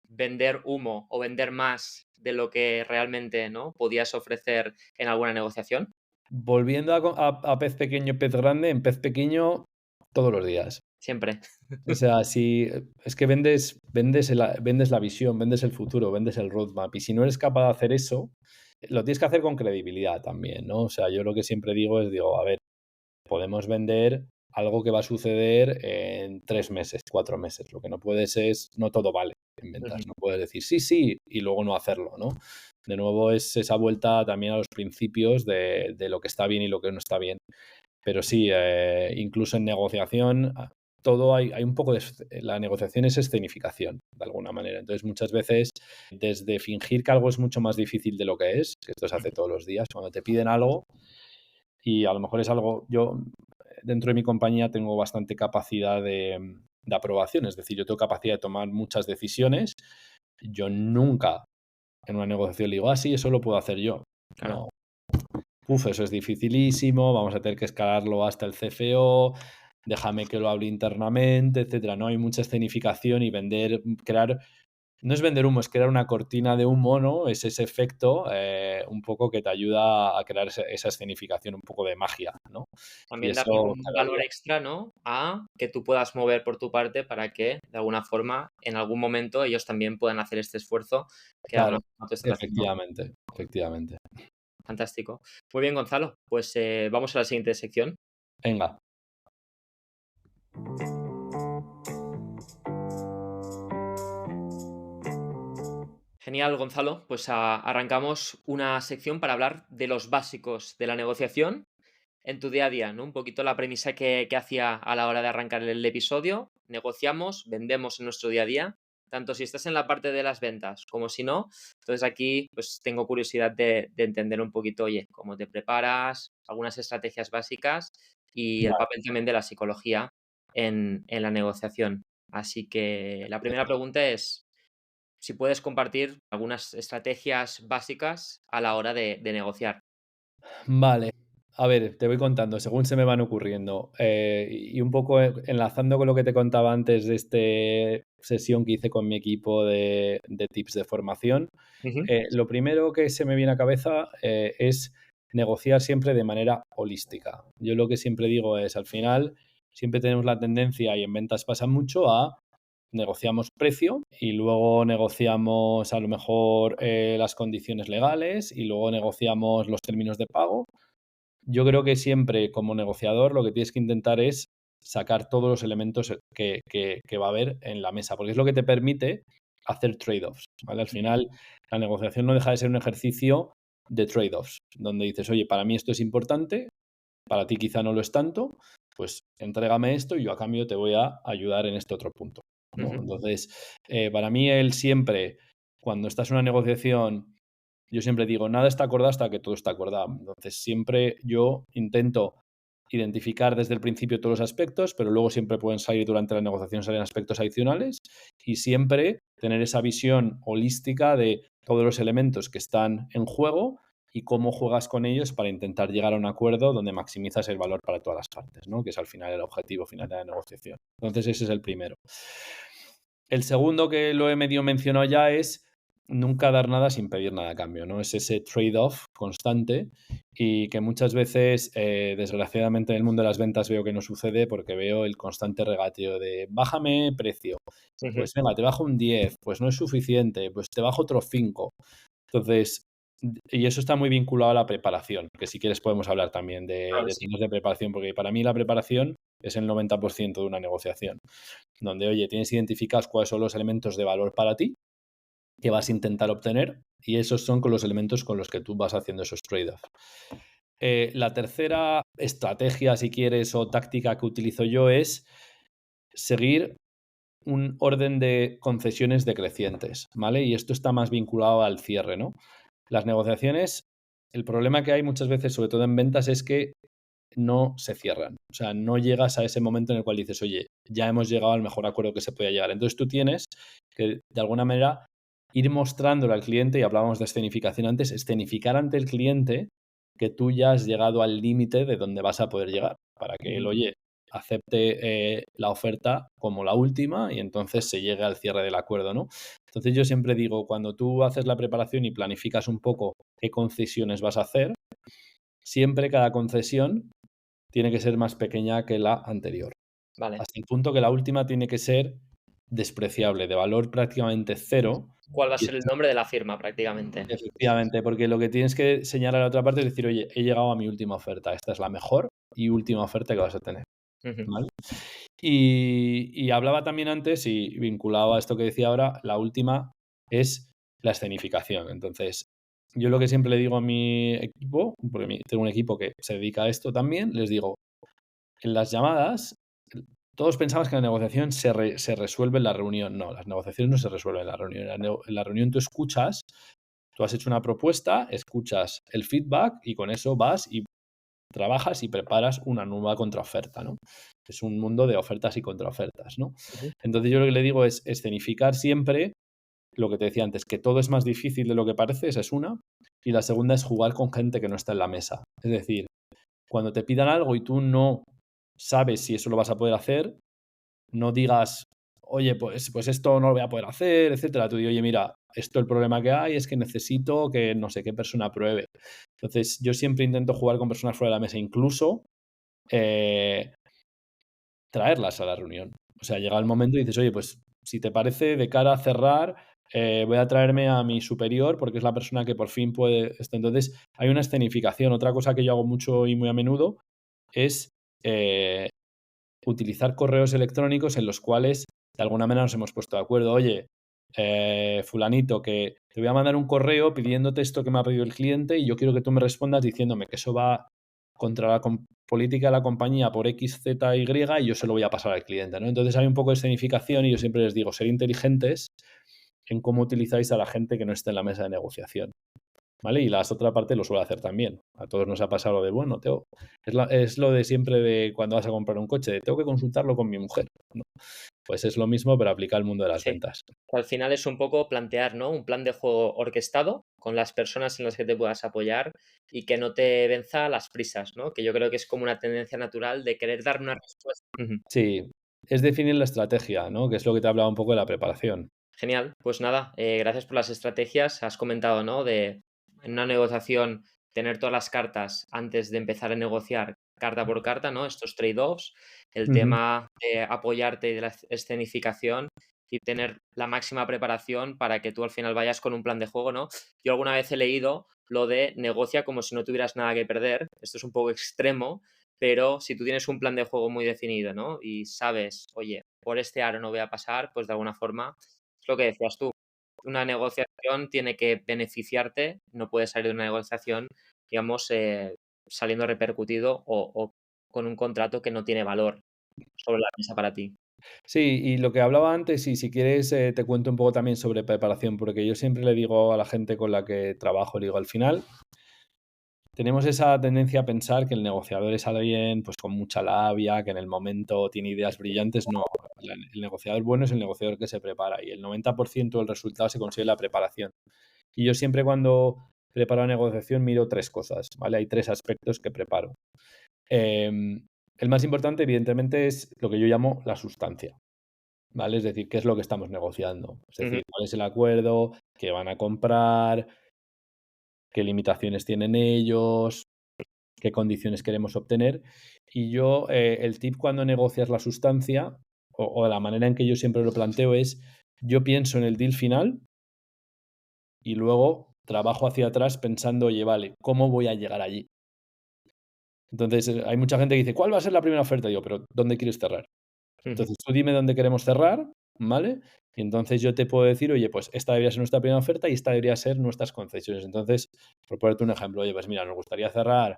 vender humo o vender más de lo que realmente, ¿no? podías ofrecer en alguna negociación? Volviendo a pez pequeño, pez grande, en pez pequeño todos los días. Siempre. O sea, si es que vendes la visión, vendes el futuro, vendes el roadmap, y si no eres capaz de hacer eso, lo tienes que hacer con credibilidad también, ¿no? O sea, yo lo que siempre digo es, digo, a ver, podemos vender algo que va a suceder en 3 meses, 4 meses. Lo que no puedes es, no todo vale en Ujú, ventas. No puedes decir sí, sí y luego no hacerlo, ¿no? De nuevo es esa vuelta también a los principios de lo que está bien y lo que no está bien. Pero sí, incluso en negociación, todo hay un poco de... La negociación es escenificación, de alguna manera. Entonces, muchas veces, desde fingir que algo es mucho más difícil de lo que es, que esto se hace ujú. todos los días, cuando te piden algo y a lo mejor es algo... Yo, dentro de mi compañía, tengo bastante capacidad de aprobación, es decir, yo tengo capacidad de tomar muchas decisiones. Yo nunca en una negociación le digo, ah, sí, eso lo puedo hacer yo. Claro. No, eso es dificilísimo, vamos a tener que escalarlo hasta el CFO, déjame que lo hable internamente, etcétera. No hay mucha escenificación y crear no es vender humo, es crear una cortina de humo, ¿no? Es ese efecto un poco que te ayuda a crear esa escenificación, un poco de magia, ¿no? Y También darle eso un cada valor día. extra, ¿no? A que tú puedas mover por tu parte para que, de alguna forma, en algún momento ellos también puedan hacer este esfuerzo que de alguna Claro, forma tú estás haciendo. efectivamente, efectivamente. Fantástico. Muy bien, Gonzalo. Pues vamos a la siguiente sección. Venga. Genial, Gonzalo. Pues arrancamos una sección para hablar de los básicos de la negociación en tu día a día, ¿no? Un poquito la premisa que hacía a la hora de arrancar el episodio. Negociamos, vendemos en nuestro día a día, tanto si estás en la parte de las ventas como si no. Entonces aquí pues tengo curiosidad de entender un poquito, oye, cómo te preparas, algunas estrategias básicas y el Vale, papel también de la psicología en la negociación. Así que la primera pregunta es si puedes compartir algunas estrategias básicas a la hora de negociar. vale. A ver, te voy contando según se me van ocurriendo. Y un poco enlazando con lo que te contaba antes de esta sesión que hice con mi equipo de tips de formación. Ujú, Lo primero que se me viene a cabeza es negociar siempre de manera holística. Yo lo que siempre digo es, al final, siempre tenemos la tendencia, y en ventas pasa mucho, a negociamos precio y luego negociamos a lo mejor las condiciones legales y luego negociamos los términos de pago. Yo creo que siempre como negociador lo que tienes que intentar es sacar todos los elementos que va a haber en la mesa, porque es lo que te permite hacer trade-offs, ¿vale? Al ujú, final, la negociación no deja de ser un ejercicio de trade-offs, donde dices, oye, para mí esto es importante, para ti quizá no lo es tanto, pues entrégame esto y yo a cambio te voy a ayudar en este otro punto, ¿no? ujú, Entonces, para mí él siempre, cuando estás en una negociación, yo siempre digo, nada está acordado hasta que todo está acordado. Entonces, siempre yo intento identificar desde el principio todos los aspectos, pero luego siempre pueden salir durante la negociación, salen aspectos adicionales y siempre tener esa visión holística de todos los elementos que están en juego y cómo juegas con ellos para intentar llegar a un acuerdo donde maximizas el valor para todas las partes, ¿no? Que es al final el objetivo final de la negociación. Entonces, ese es el primero. El segundo, que lo he medio mencionado ya, es nunca dar nada sin pedir nada a cambio, ¿no? Es ese trade-off constante y que muchas veces, desgraciadamente, en el mundo de las ventas veo que no sucede porque veo el constante regateo de bájame precio, ujú. pues venga, te bajo un 10, pues no es suficiente, pues te bajo otro 5. Entonces, y eso está muy vinculado a la preparación, que si quieres podemos hablar también Claro que de sí. temas de preparación, porque para mí la preparación es el 90% de una negociación, donde, oye, tienes identificados cuáles son los elementos de valor para ti que vas a intentar obtener y esos son con los elementos con los que tú vas haciendo esos trade-offs. La tercera estrategia, si quieres, o táctica que utilizo yo es seguir un orden de concesiones decrecientes, ¿vale? Y esto está más vinculado al cierre, ¿no? Las negociaciones, el problema que hay muchas veces, sobre todo en ventas, es que no se cierran. O sea, no llegas a ese momento en el cual dices, oye, ya hemos llegado al mejor acuerdo que se puede llegar. Entonces tú tienes que, de alguna manera, ir mostrándole al cliente, y hablábamos de escenificación antes, escenificar ante el cliente que tú ya has llegado al límite de donde vas a poder llegar, para que él, Ujú. oye, acepte la oferta como la última y entonces se llegue al cierre del acuerdo, ¿no? Entonces yo siempre digo, cuando tú haces la preparación y planificas un poco qué concesiones vas a hacer, siempre cada concesión tiene que ser más pequeña que la anterior, Vale. hasta el punto que la última tiene que ser despreciable, de valor prácticamente cero. ¿Cuál va a Y ser el esto nombre de la firma prácticamente? efectivamente, porque lo que tienes que señalar a la otra parte es decir: "Oye, he llegado a mi última oferta, esta es la mejor y última oferta que vas a tener", Ujú, ¿vale? Y hablaba también antes, y vinculado a esto que decía ahora, la última es la escenificación. Entonces, yo lo que siempre le digo a mi equipo, porque tengo un equipo que se dedica a esto también, les digo: "En las llamadas, todos pensamos que la negociación se resuelve en la reunión". No, las negociaciones no se resuelven en la reunión. En la reunión tú escuchas, tú has hecho una propuesta, escuchas el feedback y con eso vas y trabajas y preparas una nueva contraoferta, ¿no? Es un mundo de ofertas y contraofertas, ¿no? ujú. Entonces yo lo que le digo es escenificar siempre lo que te decía antes, que todo es más difícil de lo que parece, esa es una. Y la segunda es jugar con gente que no está en la mesa. Es decir, cuando te pidan algo y tú no sabes si eso lo vas a poder hacer, no digas, oye, pues esto no lo voy a poder hacer, etcétera. Tú dices, oye, mira, esto el problema que hay es que necesito que no sé qué persona apruebe. Entonces, yo siempre intento jugar con personas fuera de la mesa, incluso eh, traerlas a la reunión. O sea, llega el momento y dices, oye, pues si te parece, de cara a cerrar, voy a traerme a mi superior porque es la persona que por fin puede esto. Entonces, hay una escenificación. Otra cosa que yo hago mucho y muy a menudo es eh, utilizar correos electrónicos en los cuales de alguna manera nos hemos puesto de acuerdo. Oye, fulanito, que te voy a mandar un correo pidiéndote esto que me ha pedido el cliente y yo quiero que tú me respondas diciéndome que eso va contra la política de la compañía por X, Z, Y y yo se lo voy a pasar al cliente, ¿no? Entonces hay un poco de escenificación y yo siempre les digo, ser inteligentes en cómo utilizáis a la gente que no esté en la mesa de negociación. ¿Vale? Y la otra parte lo suele hacer también. A todos nos ha pasado lo de, bueno, es lo de siempre de cuando vas a comprar un coche, de tengo que consultarlo con mi mujer, ¿no? Pues es lo mismo, pero aplica al mundo de las Sí. ventas. Al final es un poco plantear, ¿no? Un plan de juego orquestado con las personas en las que te puedas apoyar y que no te venza las prisas, ¿no? Que yo creo que es como una tendencia natural de querer dar una respuesta. Ujú. Sí, es definir la estrategia, ¿no? Que es lo que te hablaba un poco de la preparación. Genial, pues nada, gracias por las estrategias. Has comentado, ¿no? De en una negociación tener todas las cartas antes de empezar a negociar carta por carta, ¿no? Estos trade-offs, el Ujú. tema de apoyarte y de la escenificación y tener la máxima preparación para que tú al final vayas con un plan de juego, ¿no? Yo alguna vez he leído lo de negocia como si no tuvieras nada que perder. Esto es un poco extremo, pero si tú tienes un plan de juego muy definido, ¿no? Y sabes, oye, por este aro no voy a pasar, pues de alguna forma es lo que decías tú, una negociación tiene que beneficiarte, no puedes salir de una negociación, digamos, saliendo repercutido o con un contrato que no tiene valor sobre la mesa para ti. Sí, y lo que hablaba antes, y si quieres, te cuento un poco también sobre preparación, porque yo siempre le digo a la gente con la que trabajo, le digo, al final, tenemos esa tendencia a pensar que el negociador es alguien pues con mucha labia, que en el momento tiene ideas brillantes. No, el negociador bueno es el negociador que se prepara y el 90% del resultado se consigue en la preparación. Y yo siempre cuando preparo una negociación miro tres cosas, ¿vale? Hay tres aspectos que preparo. El más importante, evidentemente, es lo que yo llamo la sustancia, ¿vale? Es decir, qué es lo que estamos negociando. Es Ujú, decir, cuál es el acuerdo, qué van a comprar, qué limitaciones tienen ellos, qué condiciones queremos obtener. Y yo, el tip cuando negocias la sustancia, o la manera en que yo siempre lo planteo es, yo pienso en el deal final y luego trabajo hacia atrás pensando, oye, vale, ¿cómo voy a llegar allí? Entonces, hay mucha gente que dice, ¿cuál va a ser la primera oferta? Digo, pero ¿dónde quieres cerrar? ujú. Entonces, tú dime dónde queremos cerrar, ¿vale? Y entonces yo te puedo decir, oye, pues esta debería ser nuestra primera oferta y esta debería ser nuestras concesiones. Entonces, por ponerte un ejemplo, oye, pues mira, nos gustaría cerrar.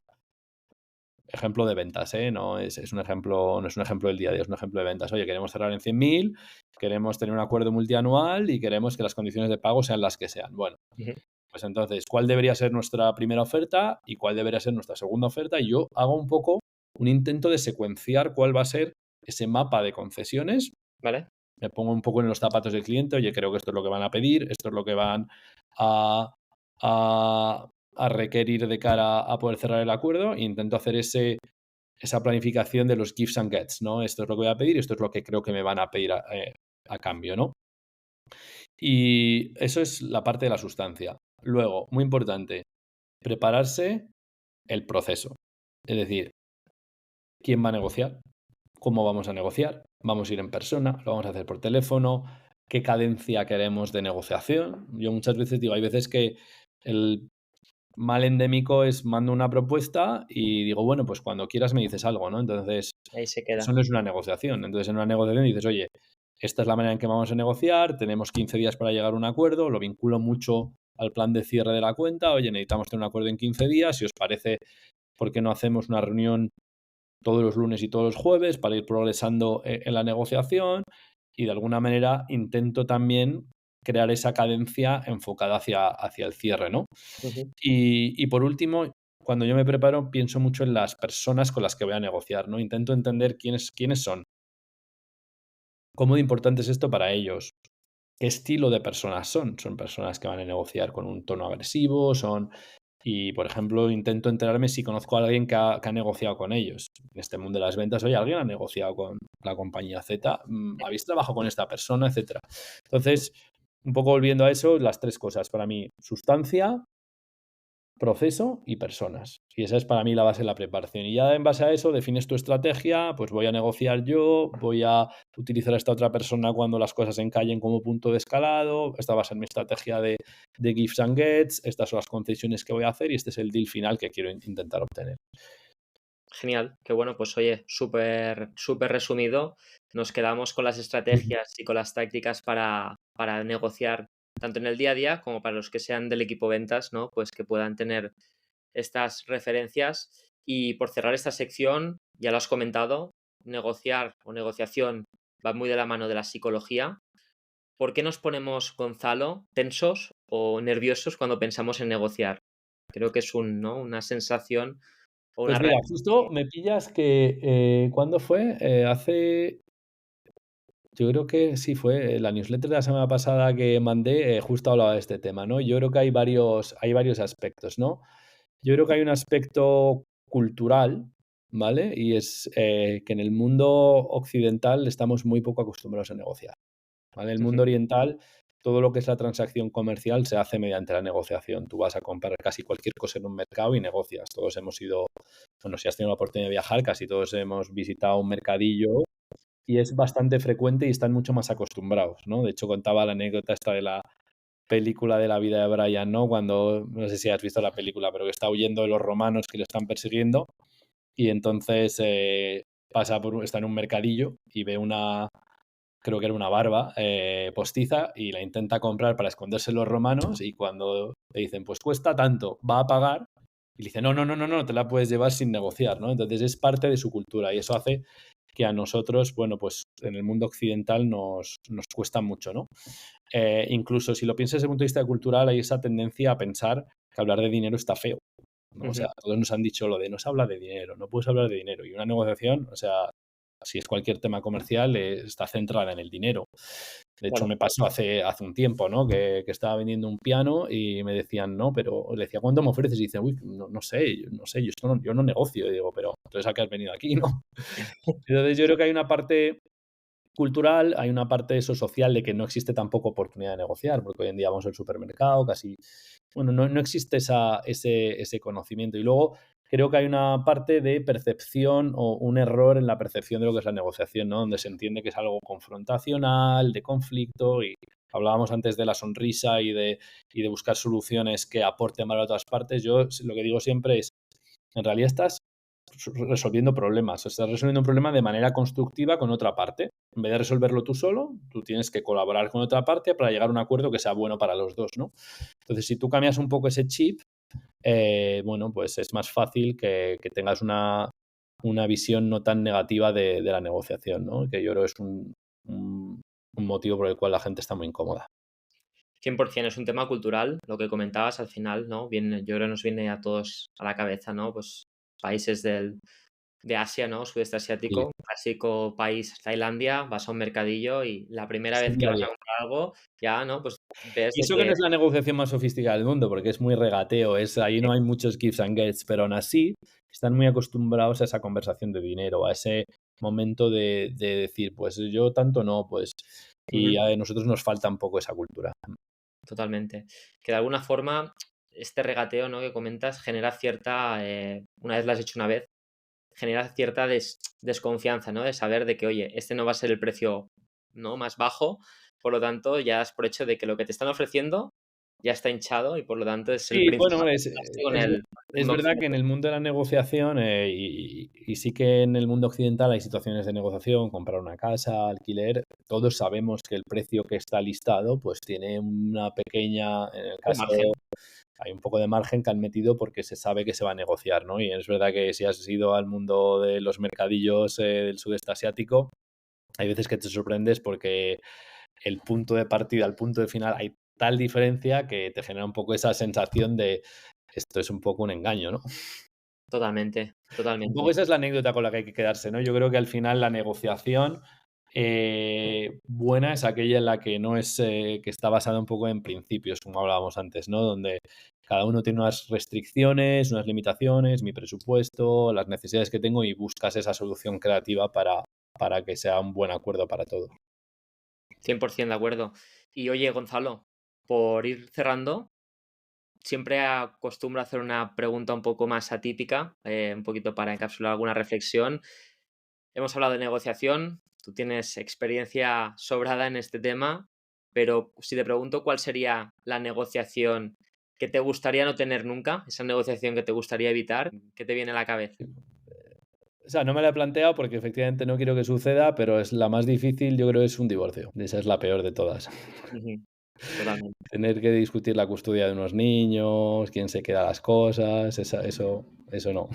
Ejemplo de ventas, ¿eh? No es un ejemplo, no es un ejemplo del día a día, es un ejemplo de ventas. Oye, queremos cerrar en 100.000, queremos tener un acuerdo multianual y queremos que las condiciones de pago sean las que sean. Bueno, Ujú, pues entonces, ¿cuál debería ser nuestra primera oferta y cuál debería ser nuestra segunda oferta? Y yo hago un poco un intento de secuenciar cuál va a ser ese mapa de concesiones. ¿vale? Me pongo un poco en los zapatos del cliente, oye, creo que esto es lo que van a pedir, esto es lo que van a, a, a requerir de cara a poder cerrar el acuerdo e intento hacer esa planificación de los gifts and gets, ¿no? Esto es lo que voy a pedir, esto es lo que creo que me van a pedir a cambio, ¿no? Y eso es la parte de la sustancia. Luego, muy importante, prepararse el proceso. Es decir, ¿quién va a negociar? ¿Cómo vamos a negociar? ¿Vamos a ir en persona? ¿Lo vamos a hacer por teléfono? ¿Qué cadencia queremos de negociación? Yo muchas veces digo, hay veces que el mal endémico es mando una propuesta y digo, bueno, pues cuando quieras me dices algo, ¿no? Entonces, Ahí se eso queda. no es una negociación. Entonces, en una negociación dices, oye, esta es la manera en que vamos a negociar, tenemos 15 días para llegar a un acuerdo, lo vinculo mucho al plan de cierre de la cuenta, oye, necesitamos tener un acuerdo en 15 días, si os parece, ¿por qué no hacemos una reunión todos los lunes y todos los jueves para ir progresando en la negociación? Y de alguna manera intento también crear esa cadencia enfocada hacia el cierre, ¿no? Ujú. Y por último, cuando yo me preparo, pienso mucho en las personas con las que voy a negociar, ¿no? Intento entender quiénes son, cómo de importante es esto para ellos, qué estilo de personas son. Son personas que van a negociar con un tono agresivo, son Y, por ejemplo, intento enterarme si conozco a alguien que ha negociado con ellos. En este mundo de las ventas, oye, ¿alguien ha negociado con la compañía Z? ¿Habéis trabajado con esta persona? Etcétera. Entonces, un poco volviendo a eso, las tres cosas para mí: sustancia, proceso y personas. Y esa es para mí la base de la preparación. Y ya en base a eso defines tu estrategia, pues voy a negociar yo, voy a utilizar a esta otra persona cuando las cosas encallen como punto de escalado, esta va a ser mi estrategia de gifts and gets, estas son las concesiones que voy a hacer y este es el deal final que quiero intentar obtener. Genial, qué bueno, pues oye, súper, súper resumido. Nos quedamos con las estrategias y con las tácticas para negociar tanto en el día a día como para los que sean del equipo ventas, ¿no? Pues que puedan tener estas referencias. Y por cerrar esta sección, ya lo has comentado, negociar o negociación va muy de la mano de la psicología. ¿Por qué nos ponemos, Gonzalo, tensos o nerviosos cuando pensamos en negociar? Creo que es ¿no? una sensación o una Pues mira, reacción. justo me pillas que, ¿cuándo fue? Yo creo que sí fue la newsletter de la semana pasada que mandé, justo hablaba de este tema, ¿no? Yo creo que hay varios aspectos, ¿no? Yo creo que hay un aspecto cultural, ¿vale? Y es que en el mundo occidental estamos muy poco acostumbrados a negociar, ¿vale? En el Ujú. mundo oriental, todo lo que es la transacción comercial se hace mediante la negociación. Tú vas a comprar casi cualquier cosa en un mercado y negocias. Todos hemos ido, bueno, si has tenido la oportunidad de viajar, casi todos hemos visitado un mercadillo y es bastante frecuente y están mucho más acostumbrados, ¿no? De hecho, contaba la anécdota esta de la película de la vida de Brian, ¿no? Cuando, no sé si has visto la película, pero que está huyendo de los romanos que lo están persiguiendo y entonces está en un mercadillo y ve creo que era una barba postiza y la intenta comprar para esconderse de los romanos y cuando le dicen, pues cuesta tanto, va a pagar y le dice, no, no, no, no, no, te la puedes llevar sin negociar, ¿no? Entonces es parte de su cultura y eso hace que a nosotros, bueno, pues en el mundo occidental nos cuesta mucho, ¿no? Incluso si lo piensas desde el punto de vista cultural, hay esa tendencia a pensar que hablar de dinero está feo, ¿no? O Ujú. sea, todos nos han dicho lo de no se habla de dinero, no puedes hablar de dinero. Y una negociación, o sea, si es cualquier tema comercial, está centrada en el dinero. De hecho, Claro. me pasó hace un tiempo, ¿no? Que estaba vendiendo un piano y me decían, no, pero le decía, ¿cuánto me ofreces? Y dice, uy, no, no sé, no sé, yo no negocio. Y digo, pero entonces, ¿a qué has venido aquí, no? Entonces, yo creo que hay una parte cultural, hay una parte eso social de que no existe tampoco oportunidad de negociar, porque hoy en día vamos al supermercado, casi, bueno, no existe ese conocimiento. Y luego creo que hay una parte de percepción o un error en la percepción de lo que es la negociación, ¿no? Donde se entiende que es algo confrontacional, de conflicto, y hablábamos antes de la sonrisa y de buscar soluciones que aporten valor a otras partes. Yo lo que digo siempre es, en realidad estás resolviendo problemas. Estás resolviendo un problema de manera constructiva con otra parte. En vez de resolverlo tú solo, tú tienes que colaborar con otra parte para llegar a un acuerdo que sea bueno para los dos, ¿no? Entonces, si tú cambias un poco ese chip, bueno, pues es más fácil que tengas una visión no tan negativa de la negociación, ¿no? Que yo creo que es un motivo por el cual la gente está muy incómoda. 100% es un tema cultural, lo que comentabas al final, ¿no? Viene, yo creo que nos viene a todos a la cabeza, ¿no? Pues países de Asia, ¿no? Sudeste Sí, asiático, clásico país, Tailandia, vas a un mercadillo y la primera es vez el que día a vas a día. comprar algo, ya, ¿no? Pues ves Y de eso que no que es la negociación más sofisticada del mundo, porque es muy regateo, ahí no hay muchos gives and gets, pero aún así están muy acostumbrados a esa conversación de dinero, a ese momento de decir, pues yo tanto no, pues, y ujú, a nosotros nos falta un poco esa cultura. totalmente. Que de alguna forma este regateo, ¿no? Que comentas genera cierta, una vez lo has hecho una vez, genera cierta desconfianza, ¿no? De saber de que, oye, este no va a ser el precio, ¿no? más bajo, por lo tanto, ya das por hecho de que lo que te están ofreciendo ya está hinchado y por lo tanto es el Sí, bueno, principal contraste con el es mundo verdad que en occidental. el mundo de la negociación, y sí que en el mundo occidental hay situaciones de negociación, comprar una casa, alquiler, todos sabemos que el precio que está listado, pues tiene una pequeña, en el Un caso margen. hay un poco de margen que han metido porque se sabe que se va a negociar, ¿no? Y es verdad que si has ido al mundo de los mercadillos del sudeste asiático, hay veces que te sorprendes porque el punto de partida, el punto de final, hay tal diferencia que te genera un poco esa sensación de esto es un poco un engaño, ¿no? Totalmente, Un poco totalmente. esa es la anécdota con la que hay que quedarse, ¿no? Yo creo que al final la negociación buena es aquella en la que no es que está basada un poco en principios, como hablábamos antes, ¿no? Donde cada uno tiene unas restricciones, unas limitaciones, mi presupuesto, las necesidades que tengo y buscas esa solución creativa para que sea un buen acuerdo para todos. 100% de acuerdo. Y oye, Gonzalo, por ir cerrando, siempre acostumbro a hacer una pregunta un poco más atípica, un poquito para encapsular alguna reflexión. Hemos hablado de negociación, tú tienes experiencia sobrada en este tema, pero si te pregunto cuál sería la negociación que te gustaría no tener nunca, esa negociación que te gustaría evitar, ¿qué te viene a la cabeza? O sea, no me la he planteado porque efectivamente no quiero que suceda, pero es la más difícil, yo creo que es un divorcio. Esa es la peor de todas. Ujú, totalmente. Tener que discutir la custodia de unos niños, quién se queda las cosas, eso no.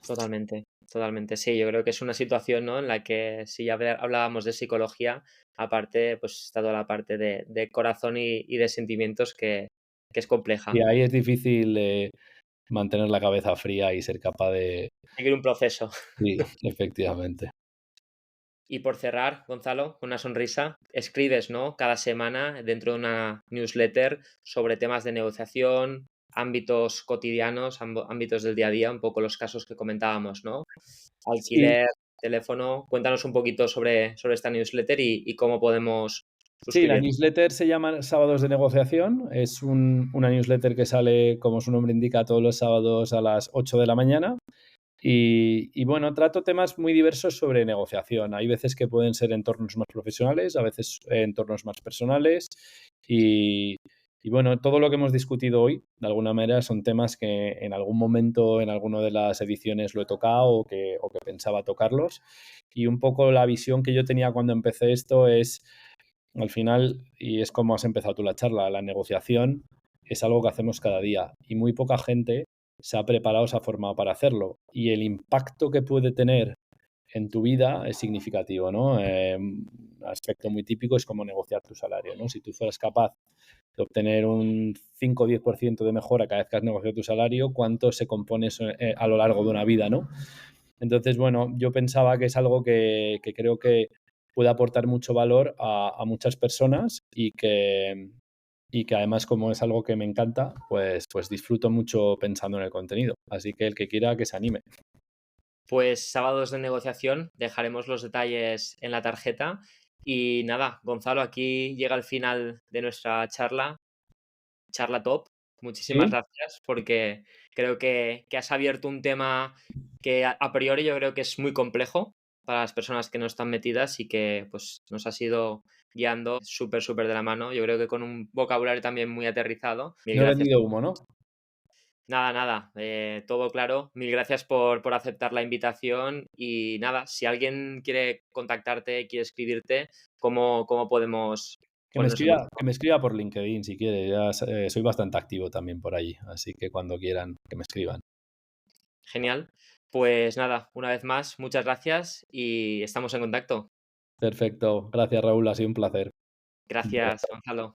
Totalmente, totalmente. Sí, yo creo que es una situación, ¿no? En la que si ya hablábamos de psicología, aparte, pues está toda la parte de corazón y de sentimientos que es Y compleja. ahí es difícil mantener la cabeza fría y ser capaz de... Seguir un proceso. Sí, efectivamente. Y por cerrar, Gonzalo, con una sonrisa, escribes, ¿no? Cada semana dentro de una newsletter sobre temas de negociación, ámbitos cotidianos, ámbitos del día a día, un poco los casos que comentábamos, ¿no? Sí, Alquiler, teléfono. Cuéntanos un poquito sobre esta newsletter y cómo podemos sí, la suscribir. newsletter se llama Sábados de Negociación. Es una newsletter que sale, como su nombre indica, todos los sábados a las 8 de la mañana. Y bueno, trato temas muy diversos sobre negociación. Hay veces que pueden ser entornos más profesionales, a veces entornos más personales. Y, y bueno, todo lo que hemos discutido hoy, de alguna manera, son temas que en algún momento, en alguna de las ediciones lo he tocado o que pensaba tocarlos. Y un poco la visión que yo tenía cuando empecé esto es, al final, y es como has empezado tú la charla, la negociación es algo que hacemos cada día y muy poca gente se ha preparado, se ha formado para hacerlo. Y el impacto que puede tener en tu vida es significativo, ¿no? Un aspecto muy típico es como negociar tu salario, ¿no? Si tú fueras capaz de obtener un 5 o 10% de mejora cada vez que has negociado tu salario, ¿cuánto se compone eso, a lo largo de una vida, ¿no? Entonces, bueno, yo pensaba que es algo que creo que puede aportar mucho valor a muchas personas y que además como es algo que me encanta, pues disfruto mucho pensando en el contenido. Así que el que quiera que se anime. Pues sábados de negociación, dejaremos los detalles en la tarjeta. Y nada, Gonzalo, aquí llega el final de nuestra charla top. Muchísimas ¿Sí? gracias porque creo que has abierto un tema que a priori yo creo que es muy complejo para las personas que no están metidas y que pues nos has ido guiando súper, súper de la mano. Yo creo que con un vocabulario también muy aterrizado. Mil No he gracias. vendido humo, ¿no? Nada, nada, todo claro. Mil gracias por aceptar la invitación y nada, si alguien quiere contactarte, quiere escribirte, ¿cómo podemos Que me ponernos en escriba, que contacto? me escriba por LinkedIn si quiere. Ya soy bastante activo también por allí. Así que cuando quieran, que me escriban. Genial. Pues nada, una vez más, muchas gracias y estamos en contacto. Perfecto. Gracias, Raúl. Ha sido un placer. Gracias, Gonzalo.